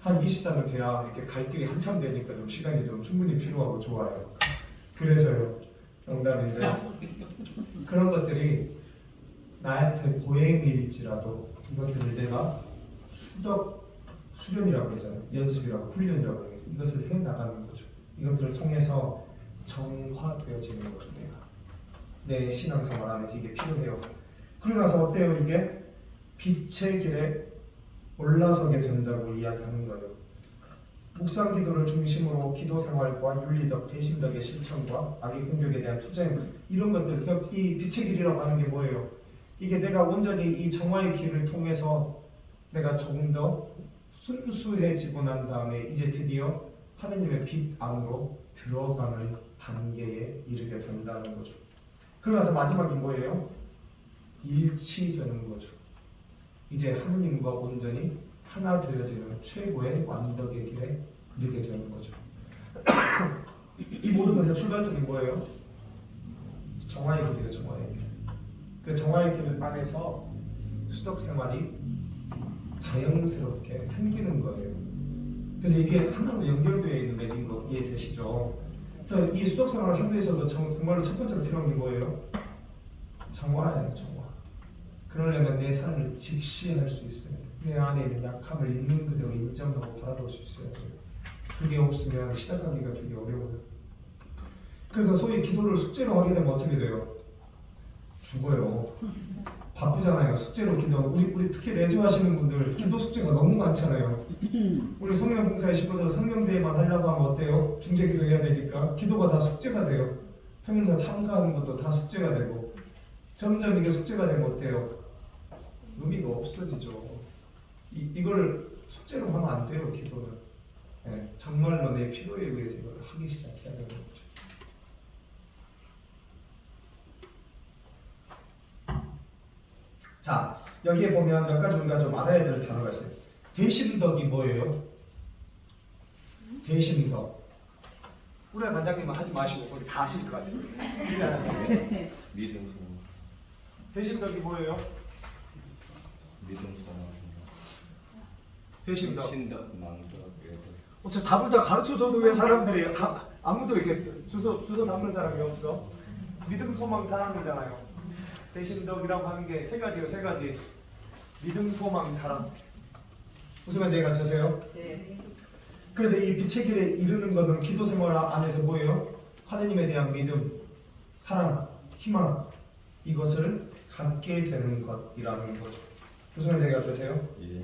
한 20단은 돼야 이렇게 갈 길이 한참 되니까 좀 시간이 좀 충분히 필요하고 좋아요. 그래서요. 농담인데 그런 것들이 나한테 고행일지라도 이것들을 내가 수련이라고 했잖아요. 연습이라고 훈련이라고 해서 이것을 해나가는 거죠. 이것들을 통해서 정화되어지는 거죠. 내 신앙생활 안에서 이게 필요해요. 그러고 나서 어때요? 이게 빛의 길에 올라서게 된다고 이야기하는 거예요. 묵상 기도를 중심으로 기도 생활과 윤리덕, 대신덕의 실천과 악의 공격에 대한 투쟁 이런 것들, 그러니까 이 빛의 길이라고 하는 게 뭐예요? 이게 내가 온전히 이 정화의 길을 통해서 내가 조금 더 순수해지고 난 다음에 이제 드디어 하느님의 빛 안으로 들어가는 단계에 이르게 된다는 거죠. 그러고 나서 마지막이 뭐예요? 일치되는 거죠. 이제 하느님과 온전히 하나 되어지는 최고의 완덕의 길에 이르게 되는 거죠. 이 모든 것의 출발점이 뭐예요? 정화의 길이에요. 정화의 길. 그 정화의 길 안에서 수덕 생활이 자연스럽게 생기는 거예요. 그래서 이게 하나로 연결되어 있는 맵인 거 이해되시죠? 그래서 이 수덕 생활을 하기 위해서도 정말로 첫 번째로 필요한 게 뭐예요? 정화예요. 정화. 그러려면 내 삶을 직시할 수 있어야 돼요. 내 안에 있는 약함을 있는 그대로 인정하고 바라볼 수 있어야 돼요. 그게 없으면 시작하기가 되게 어려워요. 그래서 소위 기도를 숙제로 하게 되면 어떻게 돼요? 죽어요. 바쁘잖아요. 숙제로 기도. 우리 특히 레주 하시는 분들 기도 숙제가 너무 많잖아요. 우리 성령 봉사에 시보다 성령대회만 하려고 하면 어때요? 중재기도 해야 되니까 기도가 다 숙제가 돼요. 평일사 참가하는 것도 다 숙제가 되고 점점 이게 숙제가 되면 어때요? 의미가 없어지죠. 이걸 숙제로 하면 안 돼요. 기도는. 네, 정말로 내 필요에 의해서 이걸 하기 시작해야 되는 거죠. 자, 여기에 보면 몇 가지 우리가 좀 알아야 될 단어가 있어요. 대신덕이 뭐예요? 대신덕. 우리 관장님은 하지 마시고 거기 다 하실 것 같아요. 믿음 소망. 대신덕이 뭐예요? 믿음 소망. 대신덕. 신덕 망덕. 저 답을 다 가르쳐줘도 왜 사람들이 아무도 이렇게 주소 담는 사람이 없어? 믿음, 소망, 사랑이잖아요. 대신덕이라고 하는 게 세 가지예요. 세 가지. 믿음, 소망, 사랑. 무슨 말인지 가르쳐주세요. 네. 그래서 이 빛의 길에 이르는 것은 기도 생활 안에서 뭐예요? 하느님에 대한 믿음, 사랑, 희망 이것을 갖게 되는 것이라는 거죠. 무슨 말인지 가르쳐주세요. 예.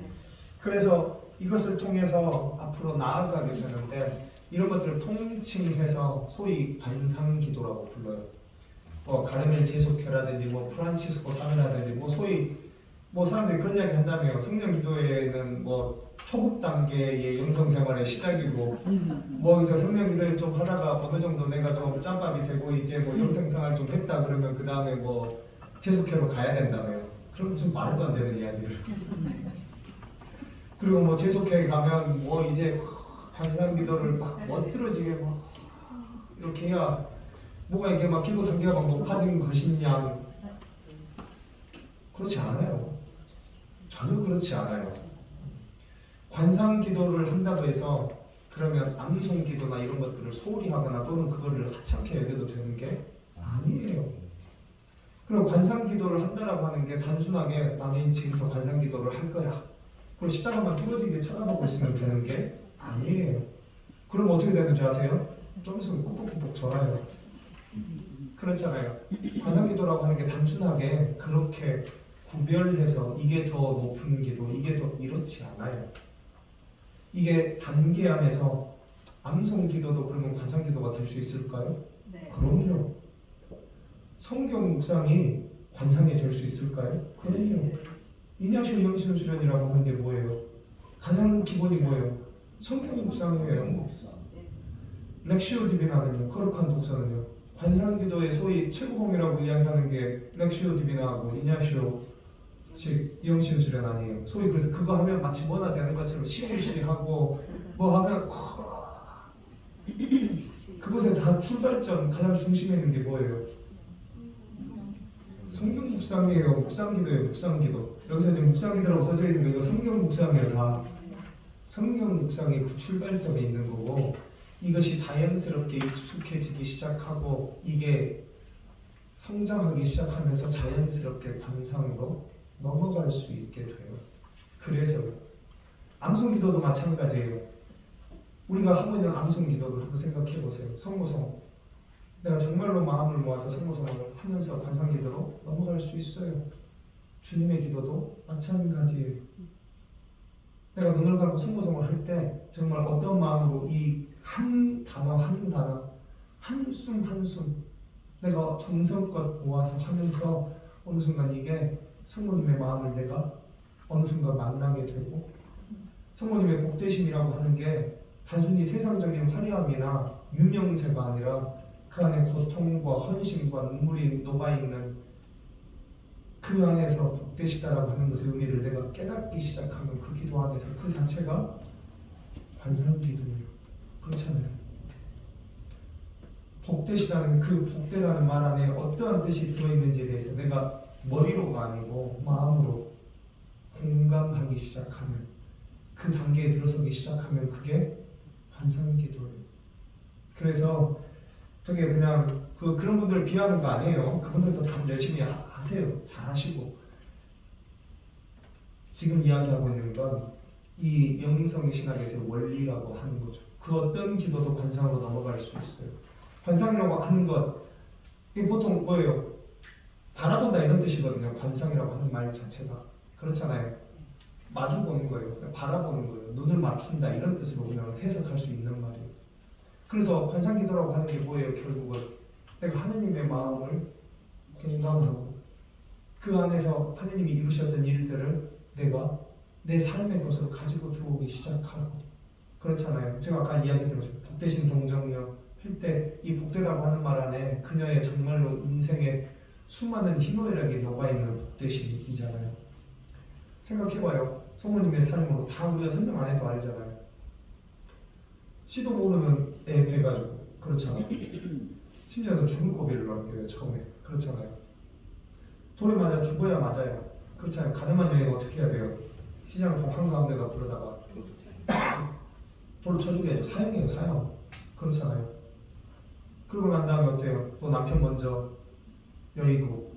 그래서 이것을 통해서 앞으로 나아가게 되는데 이런 것들을 통칭해서 소위 관상기도라고 불러요. 가르멜 제소교라든지 프란치스코 사회라든지 소위 사람들이 그런 이야기 한다며요. 성령기도회는 초급 단계의 영성생활의 시작이고 그래서 성령기도회 좀 하다가 어느 정도 내가 좀 짬밥이 되고 이제 영성생활 좀 했다 그러면 그 다음에 제소교로 가야 된다며요. 그럼 무슨 말도 안 되는 이야기를. 그리고 제소교회 가면 이제 관상기도를 막 멋들어지게 이렇게 해야 뭐가 이게 기도 단계가 높아진 것이냐? 그렇지 않아요. 전혀 그렇지 않아요. 관상기도를 한다고 해서 그러면 암송기도나 이런 것들을 소홀히 하거나 또는 그거를 하찮게 여겨도 되는 게 아니에요. 그리고 관상기도를 한다라고 하는 게 단순하게 나는 지금부터 관상기도를 할 거야. 그리고 십자가만 뚫어지게 쳐다보고 있으면 되는 게 아니에요. 그럼 어떻게 되는지 아세요? 좀 있으면 꾹꾹꾹꾹 절아요. 그렇잖아요. 관상기도라고 하는 게 단순하게 그렇게 구별해서 이게 더 높은 기도, 이게 더 이렇지 않아요. 이게 단계 안에서 암송기도도 그러면 관상기도가 될 수 있을까요? 네. 그럼요. 성경 묵상이 관상이 될 수 있을까요? 그럼요. 이냐시오 영신 수련이라고 하는 게 뭐예요? 가장 기본이 뭐예요? 성경 묵상이에요. 렉시오 디비나는요, 거룩한 독서는요. 관상기도의 소위 최고봉이라고 이야기하는 게 렉시오 디비나하고 이냐시오 영신 수련 아니에요. 소위 그래서 그거 하면 마치 뭐나 되는 것처럼 시리시리하고 하면 그것의 다 출발점 가장 중심에 있는 게 뭐예요? 성경 묵상이에요. 묵상기도예요. 묵상기도. 여기서 지금 묵상기도라고 써져 있는 거 이거 성경 묵상이에요. 다 성경 묵상이 그 출발점에 있는 거고 이것이 자연스럽게 익숙해지기 시작하고 이게 성장하기 시작하면서 자연스럽게 관상으로 넘어갈 수 있게 돼요. 그래서 암송기도도 마찬가지예요. 우리가 하고 있는 암송기도를 한번 생각해 보세요. 성모성. 내가 정말로 마음을 모아서 성모성을 하면서 관상기도로 넘어갈 수 있어요. 주님의 기도도 마찬가지예요. 내가 눈을 감고 성모성을 할 때 정말 어떤 마음으로 이 한 단어 한 단어 한숨 한숨 내가 정성껏 모아서 하면서 어느 순간 이게 성모님의 마음을 내가 어느 순간 만나게 되고 성모님의 복되심이라고 하는 게 단순히 세상적인 화려함이나 유명세가 아니라 그 안에 고통과 헌신과 눈물이 녹아있는 그 안에서 복되시다라고 하는 것의 의미를 내가 깨닫기 시작하면 그 기도 안에서 그 자체가 관상기도예요. 그렇잖아요. 복되시다는 그 복되라는 말 안에 어떠한 뜻이 들어있는지에 대해서 내가 머리로가 아니고 마음으로 공감하기 시작하면 그 단계에 들어서기 시작하면 그게 관상기도예요. 그래서 되게 그냥 그런 분들을 비하하는 거 아니에요. 그분들도 다 열심히 하세요. 잘하시고 지금 이야기하고 있는 건 이 영성 신학에서의 원리라고 하는 거죠. 그 어떤 기도도 관상으로 넘어갈 수 있어요. 관상이라고 하는 것 이게 보통 뭐예요? 바라본다 이런 뜻이거든요. 관상이라고 하는 말 자체가 그렇잖아요. 마주 보는 거예요. 바라보는 거예요. 눈을 맞춘다 이런 뜻으로 그냥 해석할 수 있는 말이에요. 그래서 관상기도라고 하는 게 뭐예요? 결국은 내가 하느님의 마음을 공감하고 그 안에서 하느님이 이루셨던 일들을 내가 내 삶의 것으로 가지고 들어오기 시작하고 그렇잖아요. 제가 아까 이야기드렸죠. 복되신 동정녀 할 때 이 복되다고 하는 말 안에 그녀의 정말로 인생에 수많은 희노애락이 녹아있는 복되심이잖아요. 생각해봐요. 성모님의 삶으로 다 우리가 설명 안 해도 알잖아요. 시도 모르는 애 배가지고 그렇잖아요. 심지어는 죽을 고비를 넘겨요. 처음에 그렇잖아요. 돌에 맞아 죽어야 맞아요. 그렇잖아요. 가늠한 여인 어떻게 해야 돼요? 시장통 한가운데가 부르다가 돌을 쳐주게 해줘. 사형이에요. 사형. 그렇잖아요. 그러고 난 다음에 어때요? 또 남편 먼저 여의고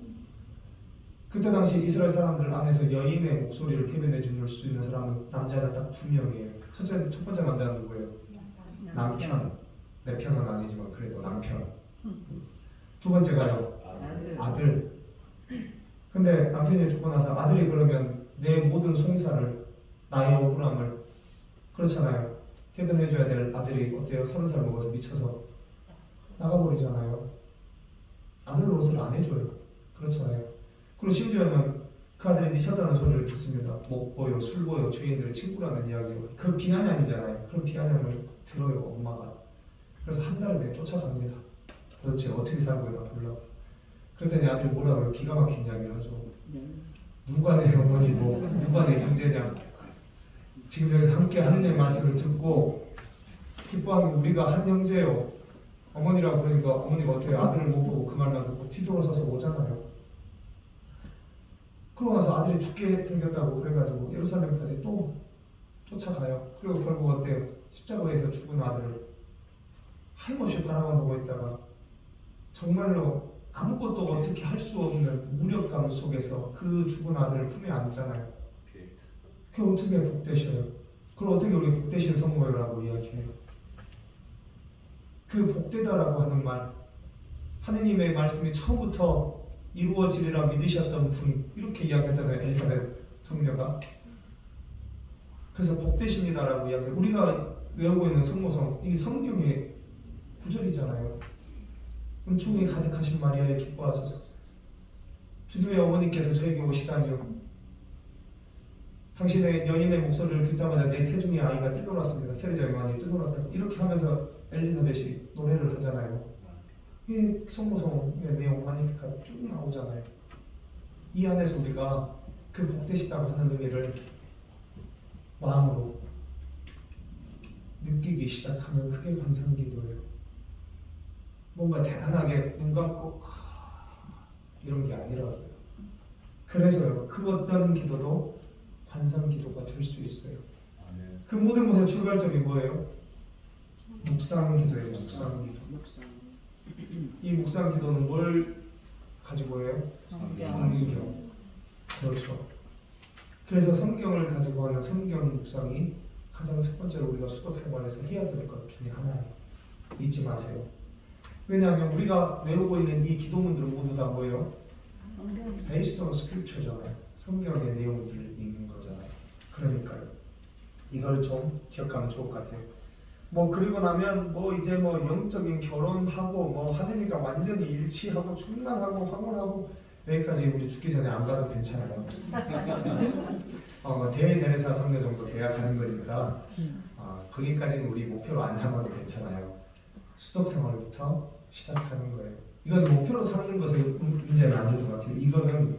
그때 당시 이스라엘 사람들 안에서 여인의 목소리를 대변해 줄 수 있는 사람은 남자가 딱 2명이에요. 첫 번째 남자는 누구예요? 남편. 내 편은 아니지만 그래도 남편. 두 번째가요? 아들. 근데 남편이 죽고 나서 아들이 그러면 내 모든 송사를 나의 억울함을 그렇잖아요. 대변해줘야 될 아들이 어때요? 30살 먹어서 미쳐서 나가버리잖아요. 아들 노릇을 안 해줘요. 그렇잖아요. 그리고 심지어는 그 아들이 미쳤다는 소리를 듣습니다. 먹보요, 술보요, 주인들의 친구라는 이야기로. 그 비아냥이잖아요. 그런 비아냥을 들어요, 엄마가. 그래서 한 달 내에 쫓아갑니다. 도대체 어떻게 살고 있나 보려고. 그랬더니 아들이 뭐라고 해요? 기가 막힌 이야기를 하죠. 누가 내 어머니고 누가 내 형제냐. 지금 여기서 함께 하느님의 말씀을 듣고 기뻐하는 우리가 한 형제요. 어머니라고 그러니까 어머니가 어떻게 아들을 못 보고 그 말만 듣고 뒤돌아서서 오잖아요. 그러고 나서 아들이 죽게 생겼다고 그래가지고 예루살렘까지 또 쫓아가요. 그리고 결국 어때요? 십자가에서 죽은 아들을 하염없이 바라만 보고 있다가 정말로 아무것도 어떻게 할 수 없는 무력감 속에서 그 죽은 아들을 품에 안잖아요. 그 어떻게 복되셔요? 그걸 어떻게 우리 복되신 성모여라고 이야기해요? 그 복되다라고 하는 말, 하느님의 말씀이 처음부터 이루어지리라 믿으셨던 분, 이렇게 이야기하잖아요. 엘사벳 성녀가. 그래서 복되십니다라고 이야기해요. 우리가 외우고 있는 성모성, 이게 성경의 구절이잖아요. 은총이 가득하신 마리아에 기뻐하소서. 주님의 어머니께서 저에게 오시다니요. 당신의 여인의 목소리를 듣자마자 내 태중의 아이가 뛰놀았습니다. 세례자 요한이 뛰놀았다. 이렇게 하면서 엘리사벳이 노래를 하잖아요. 이 성모성의 내용 마니피카 쭉 나오잖아요. 이 안에서 우리가 그 복되시다고 하는 의미를 마음으로 느끼기 시작하면 그게 관상기도예요. 뭔가 대단하게 눈 감고 이런 게 아니라 그래서요, 그 어떤 기도도 관성 기도가 될 수 있어요. 아멘. 그 모든 것의 출발점이 뭐예요? 묵상 기도예요. 묵상 기도. 이 묵상 기도는 뭘 가지고 해요? 성경. 그렇죠. 그래서 성경을 가지고 하는 성경 묵상이 가장 첫 번째로 우리가 수도 생활에서 해야 될 것 중에 하나예요. 잊지 마세요. 왜냐하면 우리가 외우고 있는 이 기도문들은 모두 다 뭐예요? Based on Scripture잖아요. 성경의 내용들을 읽는 거잖아요. 그러니까요. 이걸 좀 기억하면 좋을 것 같아요. 뭐 그리고 나면 뭐 이제 뭐 영적인 결혼하고 뭐 하느님과 완전히 일치하고 충만하고 황홀하고 여기까지 우리 죽기 전에 안 가도 괜찮아요. 대대사 성교 정도 돼야 가는 거니까 거기까지는 우리 목표로 안 삼아도 괜찮아요. 수독 생활부터 시작하는 거예요. 이건 목표로 삼는 것의 문제는 아닌 것 같아요. 이거는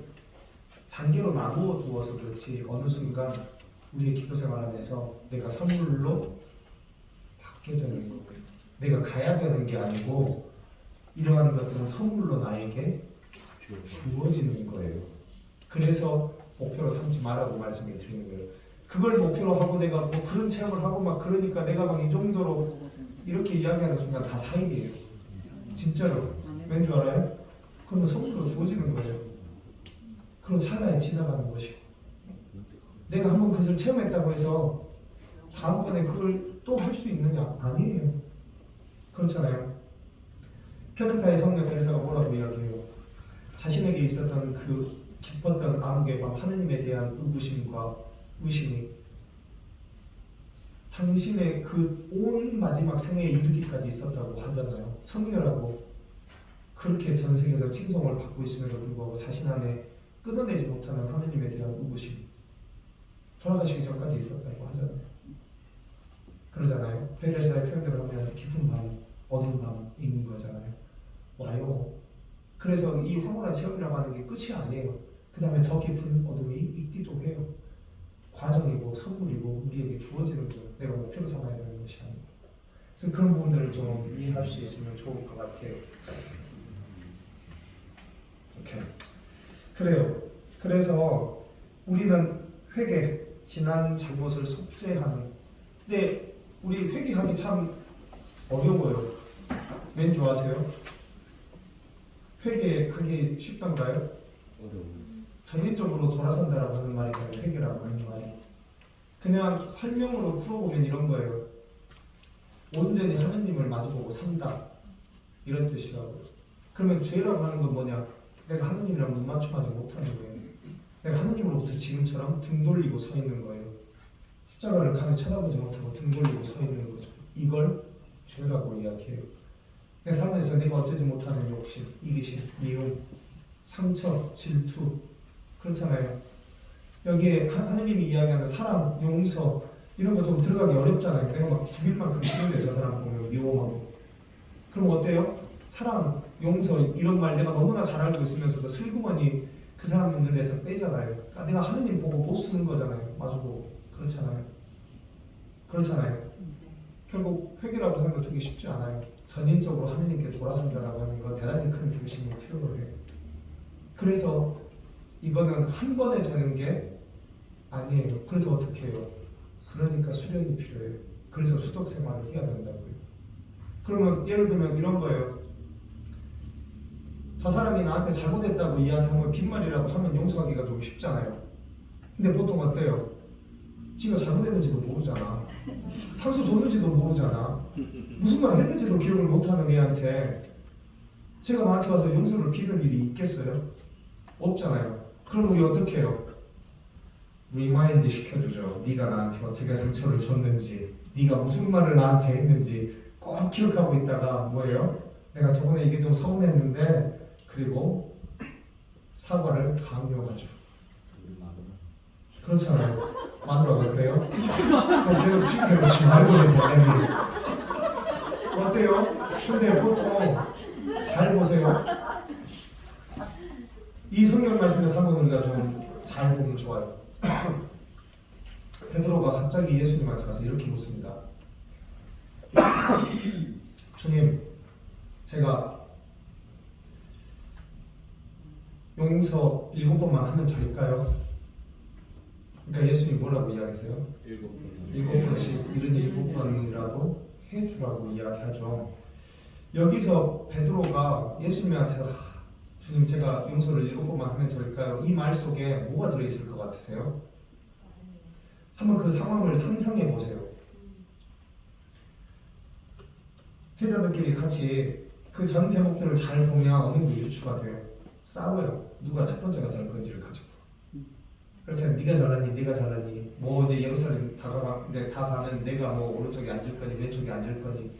단계로 나누어 두어서 그렇지 어느 순간 우리의 기도 생활 안에서 내가 선물로 받게 되는 거예요. 내가 가야 되는 게 아니고 이러한 것들은 선물로 나에게 주어지는 거예요. 그래서 목표로 삼지 말라고 말씀을 드리는 거예요. 그걸 목표로 하고 내가 뭐 그런 체험을 하고 막 그러니까 내가 막 이 정도로 이렇게 이야기하는 순간 다 사입이에요. 진짜로. 왠 줄 알아요? 그건 선물로 주어지는 거예요. 그런 찰나에 지나가는 것이고 내가 한번 그것을 체험했다고 해서 다음번에 그걸 또 할 수 있느냐? 아니에요. 그렇잖아요. 캘쿠타의 성녀 테레사가 뭐라고 이야기해요? 자신에게 있었던 그 깊었던 암흑의 밤 하느님에 대한 의구심과 의심이 당신의 그 온 마지막 생애에 이르기까지 있었다고 하잖아요. 성녀라고 그렇게 전 세계에서 칭송을 받고 있음에도 불구하고 자신 안에 끊어내지 못하는 하느님에 대한 의구심 돌아가시기 전까지 있었다고 하잖아요. 그러잖아요. 대대사의 표현대로 하면 깊은 밤, 어두운 밤인 거잖아요. 와요. 그래서 이 황홀한 체험이라고 하는 게 끝이 아니에요. 그 다음에 더 깊은 어둠이 있기도 해요. 과정이고 선물이고 우리에게 주어지는 거예요. 내가 목표로 삼아야 되는 것이 아니고. 그래서 그런 부분들을 좀 이해할 수 있으면 좋을 것 같아요. 오케이. 그래요. 그래서 우리는 회개, 지난 잘못을 속죄하는. 근데 우리 회개하기 참 어려워요. 왠 좋아하세요? 회개하기 쉽던가요? 전인적으로 돌아선다라고 하는 말이잖아요. 회개라고 하는 말이. 그냥 설명으로 풀어보면 이런 거예요. 온전히 하느님을 마주보고 산다. 이런 뜻이라고요. 그러면 죄라고 하는 건 뭐냐? 내가 하느님이랑 눈 맞춤하지 못하는 거예요. 내가 하느님으로부터 지금처럼 등 돌리고 서 있는 거예요. 십자가를 감히 쳐다보지 못하고 등 돌리고 서 있는 거죠. 이걸 죄라고 이야기해요. 내 삶에서 내가 어쩌지 못하는 욕심, 이기심, 미움, 상처, 질투 그렇잖아요. 여기에 하느님이 이야기하는 사랑, 용서 이런 거 좀 들어가기 어렵잖아요. 내가 막 죽일 만큼 싫은데 저 사람 보면 미워하고. 그럼 어때요? 사랑, 용서 이런 말 내가 너무나 잘 알고 있으면서도 슬그머니 그 사람 눈에서 빼잖아요. 그러니까 내가 하느님 보고 못 쓰는 거잖아요. 마주보고. 그렇잖아요. 그렇잖아요. 결국 회개라고 하는 거 되게 쉽지 않아요. 전인적으로 하느님께 돌아선다라고 하는 건 대단히 큰 결심을 필요로 해요. 그래서 이거는 한 번에 되는 게 아니에요. 그래서 어떻게 해요? 그러니까 수련이 필요해요. 그래서 수독 생활을 해야 된다고요. 그러면 예를 들면 이런 거예요. 저 사람이 나한테 잘못했다고 이야기하면 빈말이라도 하면 용서하기가 좀 쉽잖아요. 근데 보통 어때요? 지가 잘못했는지도 모르잖아. 상처 줬는지도 모르잖아. 무슨 말 했는지도 기억을 못하는 애한테 제가 나한테 와서 용서를 빌는 일이 있겠어요? 없잖아요. 그럼 우리 어떻게 해요? 리마인드 시켜주죠. 네가 나한테 어떻게 상처를 줬는지, 네가 무슨 말을 나한테 했는지 꼭 기억하고 있다가 뭐예요? 내가 저번에 이게 좀 서운했는데 그리고 사과를 강요하죠. 그렇잖아요. 마누라가 그래요? 그럼 계속 칭찬해보지 말고 대단히 어때요? 근데 보통 잘 보세요. 이 성경 말씀에서 한번 우리가 좀 잘 보면 좋아요. 베드로가 갑자기 예수님한테 가서 이렇게 묻습니다. 주님, 제가 용서 7번만 하면 될까요? 그러니까 예수님 뭐라고 이야기하세요? 7번씩 77번이라도 해주라고 이야기하죠. 여기서 베드로가 예수님한테 주님 제가 용서를 7번만 하면 될까요? 이 말 속에 뭐가 들어있을 것 같으세요? 한번 그 상황을 상상해 보세요. 제자들끼리 같이 그 전 대목들을 잘 보면 어느 정도 유추가 돼요. 싸워요. 누가 첫 번째가 될 건지를 가지고. 그렇잖아요. 네가 잘났니, 네가 잘났니. 뭐 이제 예루살렘 다 가면 내가 뭐 오른쪽에 앉을 거니, 왼쪽에 앉을 거니.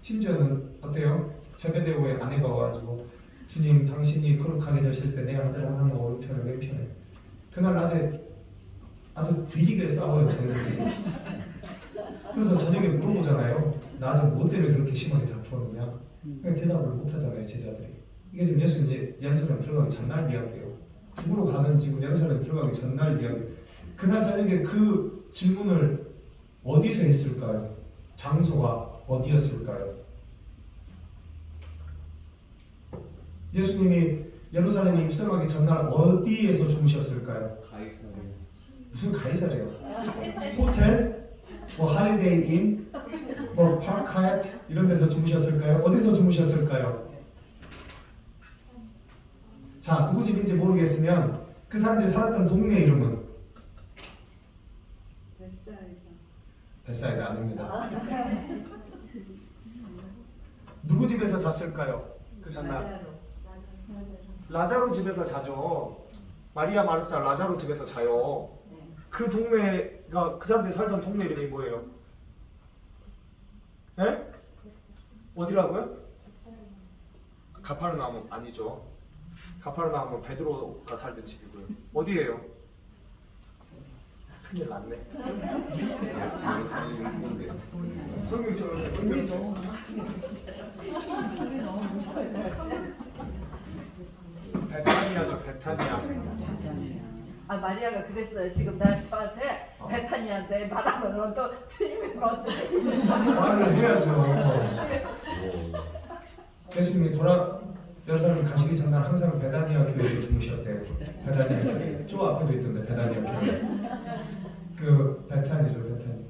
심지어는 어때요? 제베데오의 아내가 와가지고 주님 당신이 거룩하게 되실 때 내 아들 하나는 오른편에 왼편에. 그날 낮에 아주 뒤지게 싸워요. 저희들이. 그래서 저녁에 물어보잖아요. 낮에 뭐 때문에 그렇게 심하게 다투었느냐. 대답을 못하잖아요. 제자들이. 이게 지금 예수님 예루살렘 들어가기 전날 이야기예요. 죽으러 가는 지금 예루살렘 들어가기 전날 이야기. 그날 저녁에 그 질문을 어디서 했을까요? 장소가 어디였을까요? 예수님이 예루살렘에 입성하기 전날 어디에서 주무셨을까요? 가이사랴. 무슨 가이사래요? 호텔? 뭐 할리데이 인? 뭐 파크 하얏트? 이런 데서 주무셨을까요? 어디서 주무셨을까요? 자, 누구 집인지 모르겠으면 그 사람들이 살았던 동네 이름은? 베사이다 아닙니다. 누구 집에서 잤을까요? 그 전날 라자로 집에서 자죠. 마리아 마르타 라자로 집에서 자요. 그 동네가 그 사람들이 살던 동네 이름이 뭐예요? 네? 어디라고요? 가파르나움 아니죠. 가파르나움은 베드로가 살던 집이고요. 어디예요? 큰일 났네. 성경처럼 베타니아죠. 베타니아. 아 마리아가 그랬어요. 지금 저한테 베타니아한테 말하면 또 틀리면 어쩌지? 말을 해야죠. 예수님이 예루살렘 가시기 전날 항상 베다니아 교회에서 주무셨대요. 베다니아 교회. 저 앞에도 있던데 베다니아 교회. 그 베타니죠, 베타니.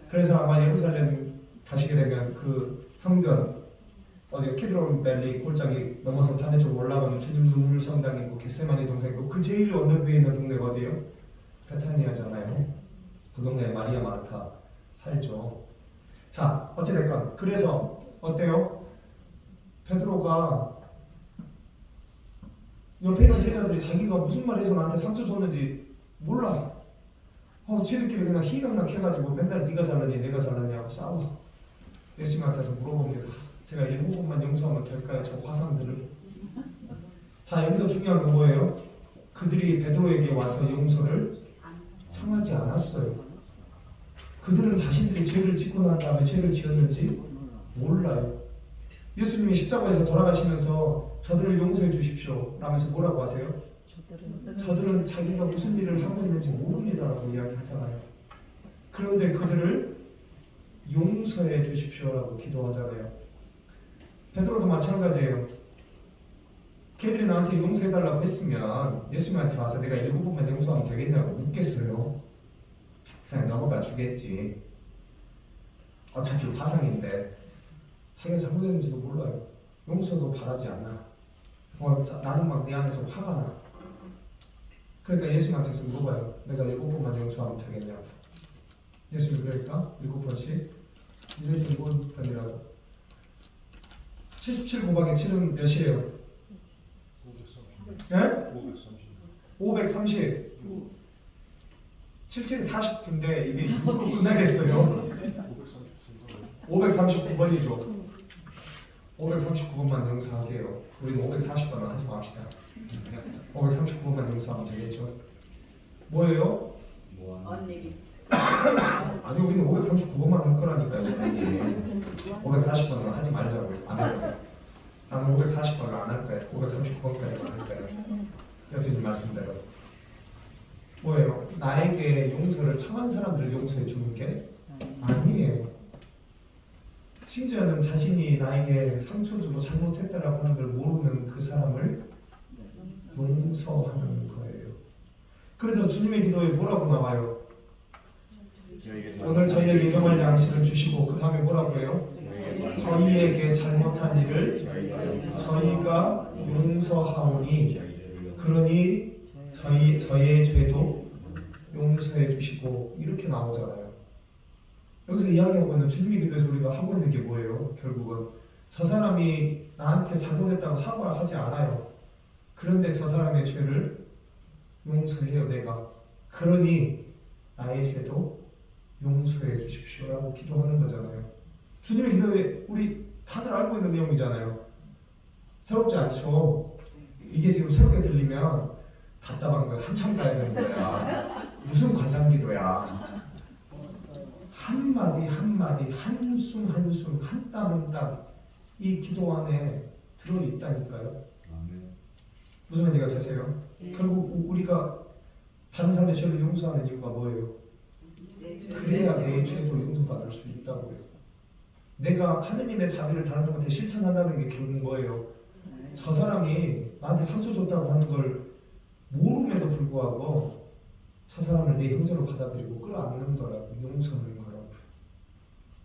그래서 아마 예루살렘 가시게 되면 그 성전 어디 키드론 밸리 골짜기 넘어서 반대쪽으로 올라가면 주님 눈물 성당이 있고 겟세마니 동산 있고 그 제일 언덕 위에 있는 동네가 어디예요? 베타니아잖아요. 그 동네에 마리아 마르타 살죠. 자, 어찌됐건 그래서 어때요? 베드로가 옆에 있는 제자들이 자기가 무슨 말 해서 나한테 상처 줬는지 몰라. 쟤들끼리 그냥 희망만 해가지고 맨날 네가 잘났니 내가 잘났니 하고 싸워. 예수님한테서 물어봅니다. 제가 7번만 용서하면 될까요? 저 화상들을. 자, 여기서 중요한 건 뭐예요? 그들이 베드로에게 와서 용서를 청하지 않았어요. 그들은 자신들이 죄를 짓고 난 다음에 죄를 지었는지 몰라요. 예수님이 십자가에서 돌아가시면서 저들을 용서해 주십시오 라면서 뭐라고 하세요? 저들은 자기가 무슨 일을 하고 있는지 모릅니다라고 이야기하잖아요. 그런데 그들을 용서해 주십시오라고 기도하잖아요. 베드로도 마찬가지예요. 걔들이 나한테 용서해달라고 했으면 예수님한테 와서 내가 7번만 용서하면 되겠냐고 묻겠어요. 그냥 넘어가 주겠지. 어차피 화상인데 자기가 잘못했는지도 몰라요. 용서도 바라지 않아. 나는 막 내 안에서 화가 나. 그러니까 예수님한테서 물어봐요. 내가 7번만 용서하면 되겠냐고. 예수님 그러니까 7번씩 7번이라고. 77 곱하기 7은 몇이에요? 530. 77이 49인데 이게 6으로 끝나겠어요? 539번이죠. 539번만 용서하게요. 우리는 540번은 하지 맙시다. 539번만 용서하면 되겠죠. 뭐예요? 언니. 아니 우리는 539번만 할 거라니까요. 540번은 하지 말자고요. 안 할 거예요. 나는 540번을 안 할 거예요. 539번까지만 할 거예요. 예수님 말씀대로. 뭐예요? 나에게 용서를 청한 사람들을 용서해 주는 게 아니에요. 심지어는 자신이 나에게 상처 주고 잘못했다라고 하는 걸 모르는 그 사람을 용서하는 거예요. 그래서 주님의 기도에 뭐라고 나와요? 오늘 저희에게 일용할 양식을 주시고 그 다음에 뭐라고 해요? 저희에게 잘못한 일을 저희가 용서하오니 그러니 저희의 죄도 용서해 주시고 이렇게 나오잖아요. 여기서 이야기하고 있는 주님의 기도에서 우리가 하고 있는 게 뭐예요? 결국은 저 사람이 나한테 잘못했다고 사과를 하지 않아요. 그런데 저 사람의 죄를 용서해요 내가. 그러니 나의 죄도 용서해 주십시오라고 기도하는 거잖아요. 주님의 기도에 우리 다들 알고 있는 내용이잖아요. 새롭지 않죠? 이게 지금 새롭게 들리면 답답한 거야. 한참 가야 되는 거야. 무슨 과상기도야. 한마디 한마디 한숨 한숨 한 땀 한 땀 이 기도 안에 들어있다니까요. 무슨 말인지 되세요? 결국 우리가 다른 사람의 죄를 용서하는 이유가 뭐예요? 그래야 내 죄도 용서받을 수 있다고요. 내가 하느님의 자비를 다른 사람한테 실천한다는 게 결국 뭐예요? 저 사람이 나한테 상처 줬다고 하는 걸 모름에도 불구하고 저 사람을 내 형제로 받아들이고 끌어안는 거라고, 용서하는 거라고.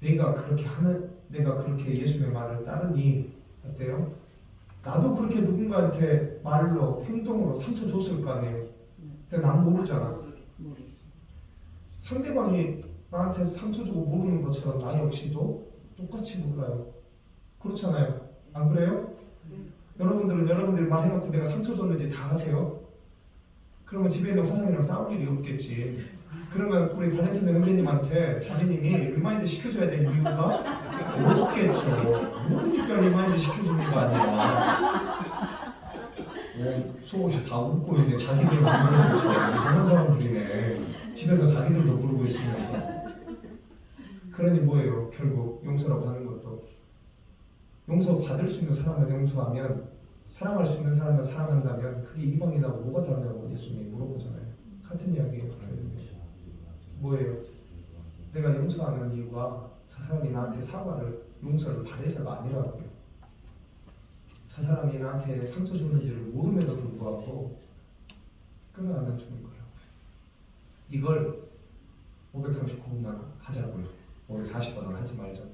내가 그렇게 예수님의 말을 따르니 어때요? 나도 그렇게 누군가한테 말로 행동으로 상처 줬을 거 아니에요. 근데 난 모르잖아. 상대방이 나한테 상처 주고 모르는 것처럼 나 역시도 똑같이 몰라요. 그렇잖아요. 안 그래요? 여러분들은 여러분들이 말해놓고 내가 상처 줬는지 다 아세요? 그러면 집에 있는 화상이랑 싸울 일이 없겠지. 그러면 우리 발렌티노 형제님한테 자매님이 리마인드 시켜줘야 될 이유가 없겠죠. 뭐 특별히 리마인드 시켜주는 거 아니야. 속옷이 다 웃고 있네. 자기들 안 그러는 것처럼 이상한 사람들이네. 집에서 자기들도 그러고 있으면서. 그러니 뭐예요? 결국 용서라고 하는 것도 용서 받을 수 있는 사람을 용서하면, 사랑할 수 있는 사람을 사랑한다면 그게 이방인하고 뭐가 다르냐고 예수님이 물어보잖아요. 같은 이야기예요. 뭐예요? 내가 용서하는 이유가 저 사람이 나한테 사과를, 용서를 바래서가 아니라고요. 저 사람이 나한테 상처 줬는지를 모름에도 불구하고 끌어안아 주는 거라고요. 이걸 539번만 하자고요. 540번을 하지 말자고요.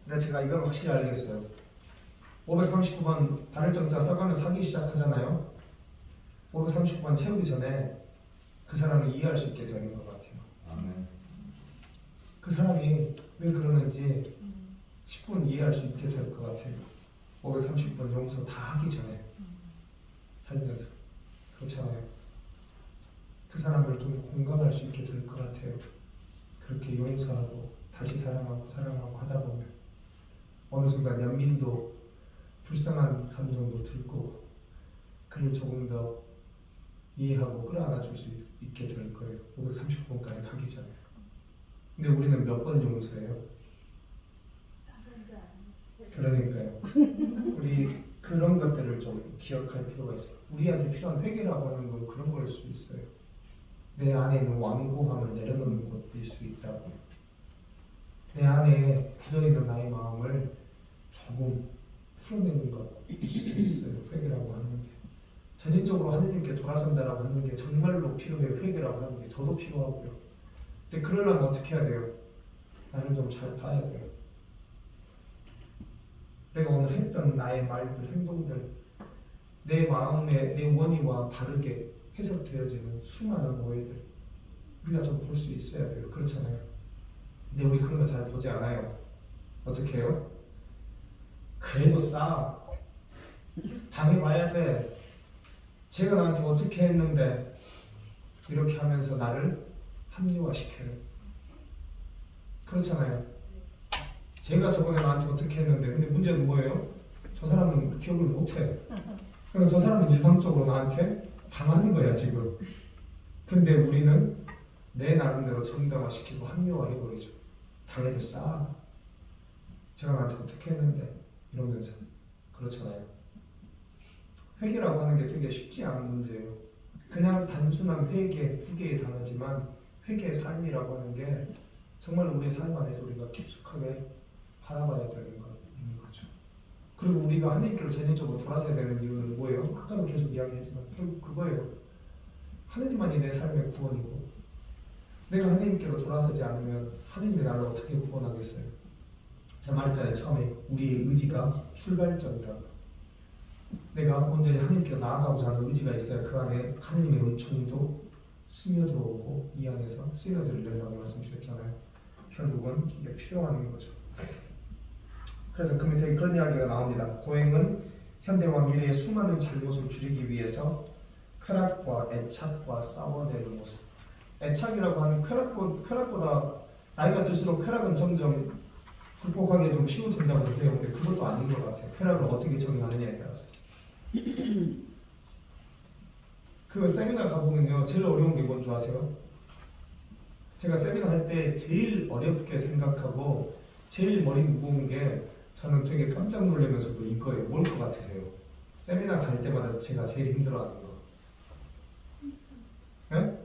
근데 제가 이걸 확실히 알겠어요. 539번 발을정자 써가면서 하기 시작하잖아요. 539번 채우기 전에 그 사람을 이해할 수 있게 되는 것 같아요. 아멘. 그 사람이 왜 그러는지 10분 이해할 수 있게 될 것 같아요. 530번 용서 다 하기 전에 살면서. 그렇잖아요. 그 사람을 좀 공감할 수 있게 될 것 같아요. 그렇게 용서하고 다시 사랑하고 하다 보면 어느 순간 연민도 불쌍한 감정도 들고 그를 조금 더 이해하고 끌어안아 줄 수 있게 될 거예요. 530번까지 가기 전에. 근데 우리는 몇 번 용서해요? 그러니까요. 우리 그런 것들을 좀 기억할 필요가 있어요. 우리한테 필요한 회개라고 하는 건 그런 걸 수 있어요. 내 안에 있는 완고함을 내려놓는 것일 수 있다고. 내 안에 굳어있는 나의 마음을 조금 풀어내는 것일 수도 있어요. 회개라고 하는 게. 전인적으로 하느님께 돌아선다라고 하는 게 정말로 필요해요. 회개라고 하는 게 저도 필요하고요. 근데 그러려면 어떻게 해야 돼요? 나를 좀 잘 봐야 돼요. 내가 오늘 했던 나의 말들, 행동들, 내 마음의 내 원의와 다르게 해석되어지는 수많은 오해들 우리가 좀 볼 수 있어야 돼요. 그렇잖아요. 근데 우리 그런 거 잘 보지 않아요. 어떻게 해요? 그래도 싸. 당해봐야 돼. 제가 나한테 어떻게 했는데 이렇게 하면서 나를 합리화시켜요. 그렇잖아요. 제가 저번에 나한테 어떻게 했는데 근데 문제는 뭐예요? 저 사람은 기억을 못해. 그러니까 저 사람은 일방적으로 나한테 당하는 거야 지금. 근데 우리는 내 나름대로 정당화시키고 합리화해버리죠. 당해도 싸. 제가 나한테 어떻게 했는데 이러면서. 그렇잖아요. 회개라고 하는 게 되게 쉽지 않은 문제예요. 그냥 단순한 회개, 후개에 당하지만 회개의 삶이라고 하는 게 정말 우리의 삶 안에서 우리가 깊숙하게 바라봐야 되는 거죠. 그리고 우리가 하나님께로 전인적으로 돌아서야 되는 이유는 뭐예요? 아까도 계속 이야기했지만 결국 그거예요. 하나님만이 내 삶의 구원이고 내가 하나님께로 돌아서지 않으면 하나님이 나를 어떻게 구원하겠어요? 제가 말했잖아요. 처음에 우리의 의지가 출발점이라고. 내가 온전히 하나님께로 나아가고자 하는 의지가 있어야 그 안에 하나님의 은총도 스며들어오고 이 안에서 시너지를 낸다고 말씀드렸잖아요. 결국은 이게 필요한 거죠. 그래서 그 밑에 그런 이야기가 나옵니다. 고행은 현재와 미래의 수많은 잘못을 줄이기 위해서 쾌락과 애착과 싸워내는 모습. 애착이라고 하는 쾌락보다 나이가 들수록 쾌락은 점점 극복하기 좀 쉬워진다고 해요. 근데 그것도 아닌 것 같아요. 쾌락을 어떻게 정의하느냐에 따라서. 그 세미나 가보면요, 제일 어려운 게 뭔 줄 아세요? 제가 세미나 할 때 제일 어렵게 생각하고 제일 머리 무거운 게 저는 되게 깜짝 놀라면서도 이거예요. 뭘 것 같으세요? 세미나 갈 때마다 제가 제일 힘들어하는 거. 네?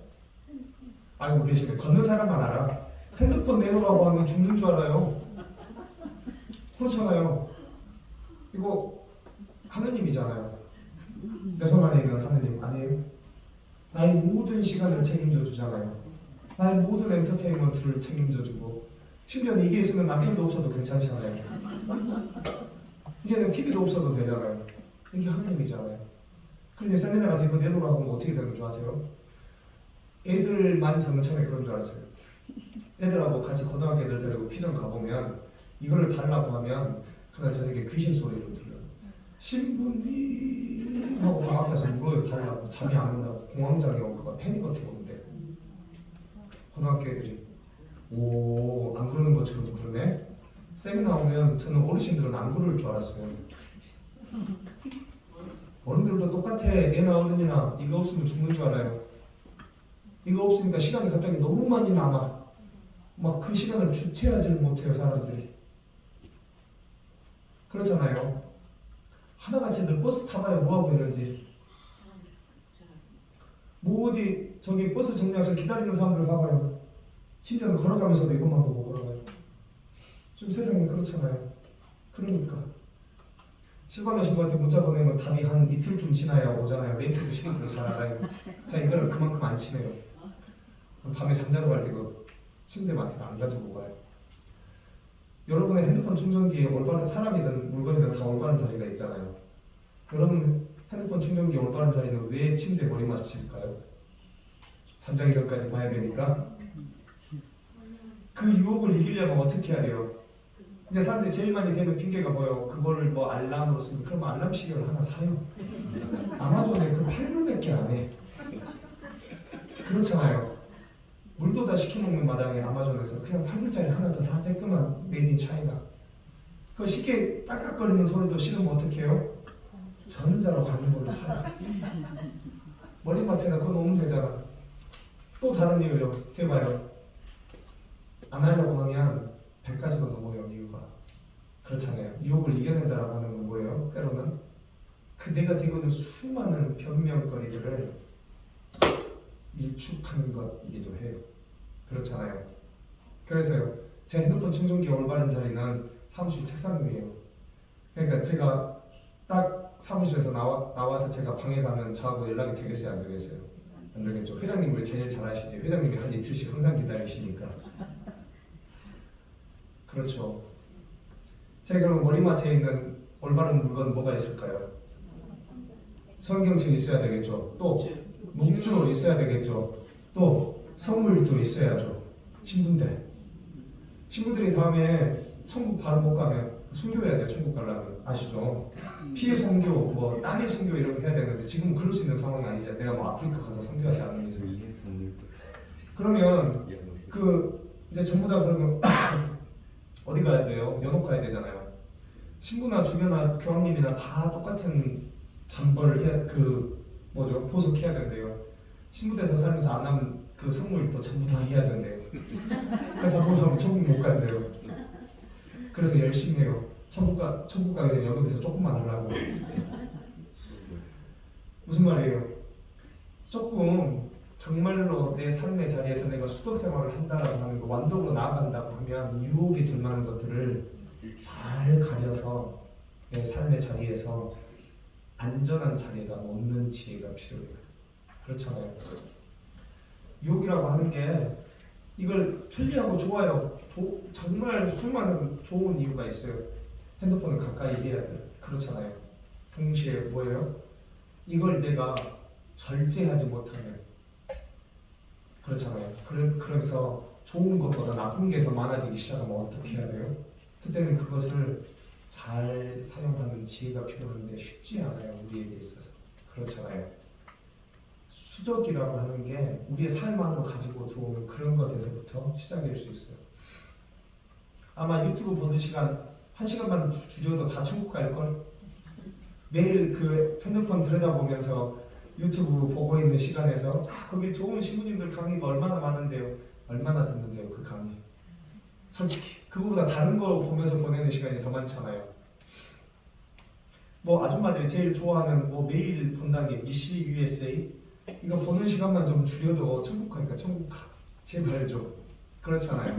알고 계시네. 걷는 사람만 알아. 핸드폰 내놓으라고 하면 죽는 줄 알아요. 그렇잖아요. 이거 하느님이잖아요. 내 손 안에 있는 하느님 아니에요? 나의 모든 시간을 책임져 주잖아요. 나의 모든 엔터테인먼트를 책임져 주고 심지어 이게 있으면 남편도 없어도 괜찮잖아요. 이제는 TV도 없어도 되잖아요. 이게 하느님이잖아요. 그런데 세미나 가서 이거 내놓으라고 하면 어떻게 되는 줄 아세요? 애들만 저는 처음에 그런 줄 알았어요. 애들하고 같이 고등학교 애들 데리고 피정 가보면 이거를 달라고 하면 그날 저녁에 귀신 소리를 들려요. 신부님 하고 방 앞에서 물어요. 달라고. 잠이 안 온다고. 공황장애 오고 패닉 어택 오는데 고등학교 애들이 오, 안 그러는 것처럼 그러네. 세미나 오면 저는 어르신들은 안 그럴 줄 알았어요. 어른들도 똑같아. 애나 어른이나 이거 없으면 죽는 줄 알아요. 이거 없으니까 시간이 갑자기 너무 많이 남아. 막 그 시간을 주체하지 못해요, 사람들이. 그렇잖아요. 하나같이 늘 버스 타봐야 뭐하고 있는지. 뭐 어디 저기 버스 정류장에서 기다리는 사람들 봐봐요. 심지어는 걸어가면서도 이것만 보고 걸어가요. 좀 세상이 그렇잖아요. 그러니까 실감나신 분한테 문자 보내면 답이 한 이틀쯤 지나야 오잖아요. 메이트도 시간대로 잘 알아요. 자, 이거는 그만큼 안 친해요. 밤에 잠자러 갈 때 그 침대맡에 안 가지고 가요. 여러분의 핸드폰 충전기에 올바른 사람이든 물건이든 다 올바른 자리가 있잖아요. 여러분 핸드폰 충전기에 올바른 자리는 왜 침대 머리맡일까요? 잠자기 전까지 봐야 되니까. 그 유혹을 이기려면 어떻게 해야 돼요? 이제 사람들이 제일 많이 대는 핑계가 뭐예요? 그거를 뭐 알람으로 쓰면 그럼 알람 시계를 하나 사요. 아마존에 그 8불밖에 안 해. 그렇잖아요. 물도 다 시켜먹는 마당에 아마존에서 그냥 8불짜리 하나 더 사. 쬐끄만 메이드 인 차이나. 그 시계 딸깍거리는 소리도 싫으면 어떻게 해요? 전자로 가는 걸로 사요. 머리맡에는 그거 놓으면 되잖아. 또 다른 이유요. 제봐요. 안 하려고 하면 100가지가 넘어요. 이유가. 그렇잖아요. 유혹을 이겨낸다라고 하는 건 뭐예요? 때로는 그 내가 되고 있는 수많은 변명거리들을 일축하는 것이기도 해요. 그렇잖아요. 그래서요. 제 핸드폰 충전기 올바른 자리는 사무실 책상 위에요. 그러니까 제가 딱 사무실에서 나와서 제가 방에 가면 저하고 연락이 되겠어요? 안 되겠어요? 안 되겠죠. 회장님 우리 제일 잘 아시지? 회장님이 한 이틀씩 항상 기다리시니까. 그렇죠. 제가 그럼 머리맡에 있는 올바른 물건은 뭐가 있을까요? 성경책 있어야 되겠죠. 또 묵주 있어야 되겠죠. 또 선물도 있어야죠. 신부들이 다음에 천국 바로 못 가면 순교해야 돼요. 천국 가려면 아시죠? 피해 선교, 뭐 땅의 선교 이런 거 해야 되는데 지금 그럴 수 있는 상황이 아니죠. 내가 뭐 아프리카 가서 선교하지 않는 이상. 그러면 그 이제 전부 다 그러면 어디 가야 돼요? 연옥 가야 되잖아요. 신부나 주교나 교황님이나 다 똑같은 잠벌 해야 그 뭐죠? 보석해야 된대요. 신부돼서 살면서 안 하면 그 선물도 전부 다 해야 된대요. 그러니까 못하면 천국 못 간대요. 그래서 열심히 해요. 천국 가기 전에 연옥에서 조금만 하려고. 무슨 말이에요? 조금 정말로 내 삶의 자리에서 내가 수도 생활을 한다라고 하는 거, 완독으로 나아간다고 하면 유혹이 될 만한 것들을 잘 가려서 내 삶의 자리에서 안전한 자리에다 놓는 지혜가 필요해요. 그렇잖아요. 유혹이라고 하는 게 이걸 편리하고 좋아요. 정말 수많은 좋은 이유가 있어요. 핸드폰을 가까이 해야 돼. 그렇잖아요. 동시에 뭐예요? 이걸 내가 절제하지 못하면 그렇잖아요. 그러면서 좋은 것보다 나쁜 게 더 많아지기 시작하면 어떻게 해야 돼요? 그때는 그것을 잘 사용하는 지혜가 필요한데 쉽지 않아요. 우리에게 있어서. 그렇잖아요. 수덕이라고 하는 게 우리의 삶 안으로 가지고 들어오는 그런 것에서부터 시작일 수 있어요. 아마 유튜브 보는 시간 1시간만 주셔도 다 천국 갈걸? 매일 그 핸드폰 들여다보면서 유튜브 보고 있는 시간에서 거기 좋은 신부님들 강의가 얼마나 많은데요. 얼마나 듣는데요 그 강의. 솔직히 그거보다 다른 거 보면서 보내는 시간이 더 많잖아요. 뭐 아줌마들이 제일 좋아하는 뭐 매일 본다는 게 미시 USA 이거 보는 시간만 좀 줄여도 천국 가니까 천국 가. 제발 좀. 그렇잖아요.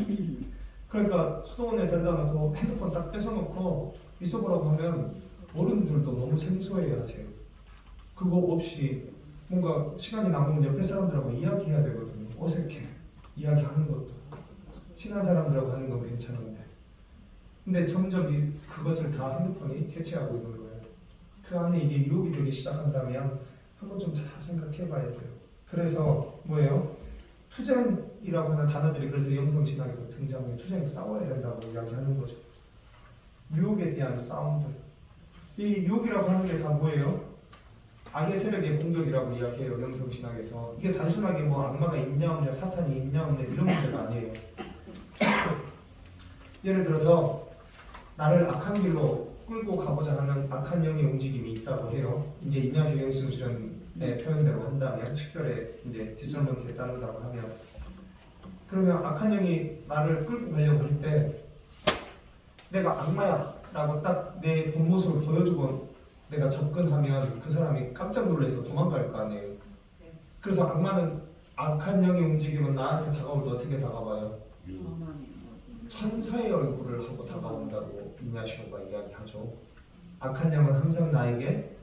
그러니까 수도원에 데려다 놓고 핸드폰 딱 뺏어놓고 있어보라고 하면 어른들도 너무 생소해 하세요. 그거 없이 뭔가 시간이 남으면 옆에 사람들하고 이야기해야 되거든요. 어색해. 이야기하는 것도. 친한 사람들하고 하는 건 괜찮은데. 근데 점점 그것을 다 핸드폰이 대체하고 있는 거예요. 그 안에 이게 유혹이 되기 시작한다면 한번 좀 잘 생각해 봐야 돼요. 그래서 뭐예요? 투쟁이라고 하는 단어들이 그래서 영성신학에서 등장해요. 투쟁 싸워야 된다고 이야기하는 거죠. 유혹에 대한 싸움들. 이 유혹이라고 하는 게 다 뭐예요? 악의 세력의 공격이라고 이야기해요. 영성신학에서. 이게 단순하게 뭐 악마가 있냐 없냐 사탄이 있냐 없냐 이런 문제가 아니에요. 예를 들어서 나를 악한 길로 끌고 가고자 하는 악한 영의 움직임이 있다고 해요. 이제 인야주 영성실현의 표현대로 한다면 식별의 이제 디설먼트에 따른다고 하면 그러면 악한 영이 나를 끌고 가려고 할 때 내가 악마야 라고 딱 내 본 모습을 보여주고 내가 접근하면 그 사람이 깜짝 놀라서 도망갈 거 아니에요. 그래서 악한 영의 움직임은 나한테 다가올 때 어떻게 다가와요? 천사의 얼굴을 하고 다가온다고 인야시오가 이야기하죠. 악한 영은 항상 나에게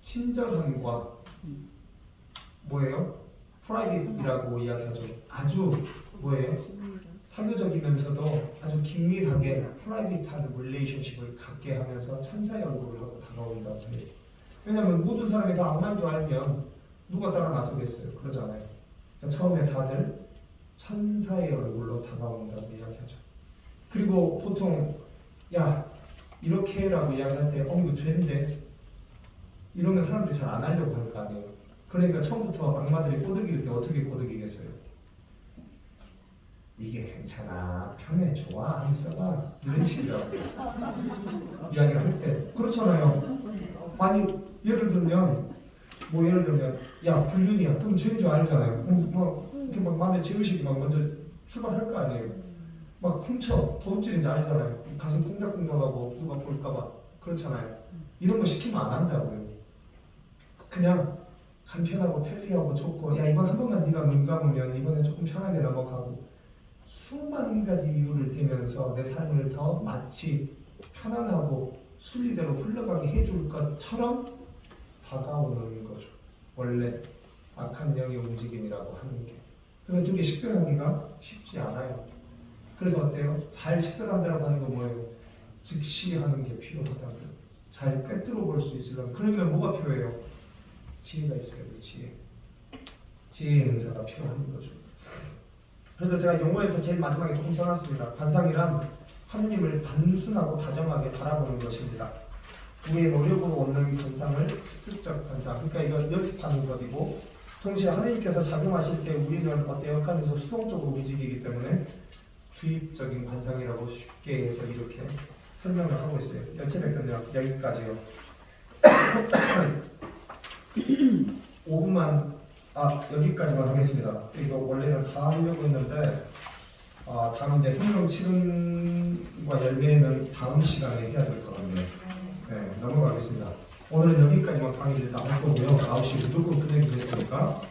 친절함과 뭐예요? 프라이빗이라고 이야기하죠. 아주 뭐예요? 사교적이면서도 아주 긴밀하게 프라이빗한 릴레이션십을 갖게 하면서 천사의 얼굴을 하고 다가온다고 해요. 왜냐하면 모든 사람이 다 악마인 줄 알면 누가 따라 나서겠어요? 그러잖아요. 처음에 다들 천사의 얼굴로 다가온다고 이야기하죠. 그리고 보통 야 이렇게 해라고 이야기할 때 이거 죄인데 이러면 사람들이 잘 안 하려고 할 거 아니에요. 그러니까 처음부터 악마들이 꼬드길 때 어떻게 꼬드기겠어요? 이게 괜찮아, 편해, 좋아, 한번 써봐 이런 식이라고 이야기를 할 때 그렇잖아요. 아니 예를 들면 야 불륜이야 그럼 죄인 줄 알잖아요. 뭐 이렇게 막 마음에 죄의식이 막 먼저 출발할 거 아니에요. 막 훔쳐 도둑질인지 알잖아요. 가슴 콩닥콩닥하고 누가 볼까봐 그렇잖아요. 이런 거 시키면 안 한다고요. 그냥 간편하고 편리하고 좋고 야 이번 한 번만 네가 눈 감으면 이번에 조금 편하게 넘어가고 수많은 가지 이유를 대면서 내 삶을 더 마치 편안하고 순리대로 흘러가게 해줄 것처럼 다가오는 거죠. 원래 악한 영의 움직임이라고 하는 게. 그래서 두 개 식별하기가 쉽지 않아요. 그래서 어때요? 잘 식별한다고 하는 건 뭐예요? 즉시 하는 게 필요하다고요. 잘 꿰뚫어 볼 수 있으려면 그러면 뭐가 필요해요? 지혜가 있어야 돼요. 지혜의 은사가 필요한 거죠. 그래서 제가 용어에서 제일 마지막에 조금 써놨습니다. 관상이란 하느님을 단순하고 다정하게 바라보는 것입니다. 우리의 노력으로 얻는 관상을 습득적 관상, 그러니까 이건 연습하는 것이고 동시에 하느님께서 작용하실 때 우리는 어때요? 약간에서 수동적으로 움직이기 때문에 주입적인 관상이라고 쉽게 해서 이렇게 설명을 하고 있어요. 연체백근력 여기까지요. 5분만 여기까지만 하겠습니다. 이거 원래는 다 하려고 했는데 다음 이제 성령 칠음과 열매는 다음 시간에 해야 될 것 같네요. 네, 넘어가겠습니다. 오늘은 여기까지만 강의를 나눌 거고요. 9시 무조건 끝내기로 했으니까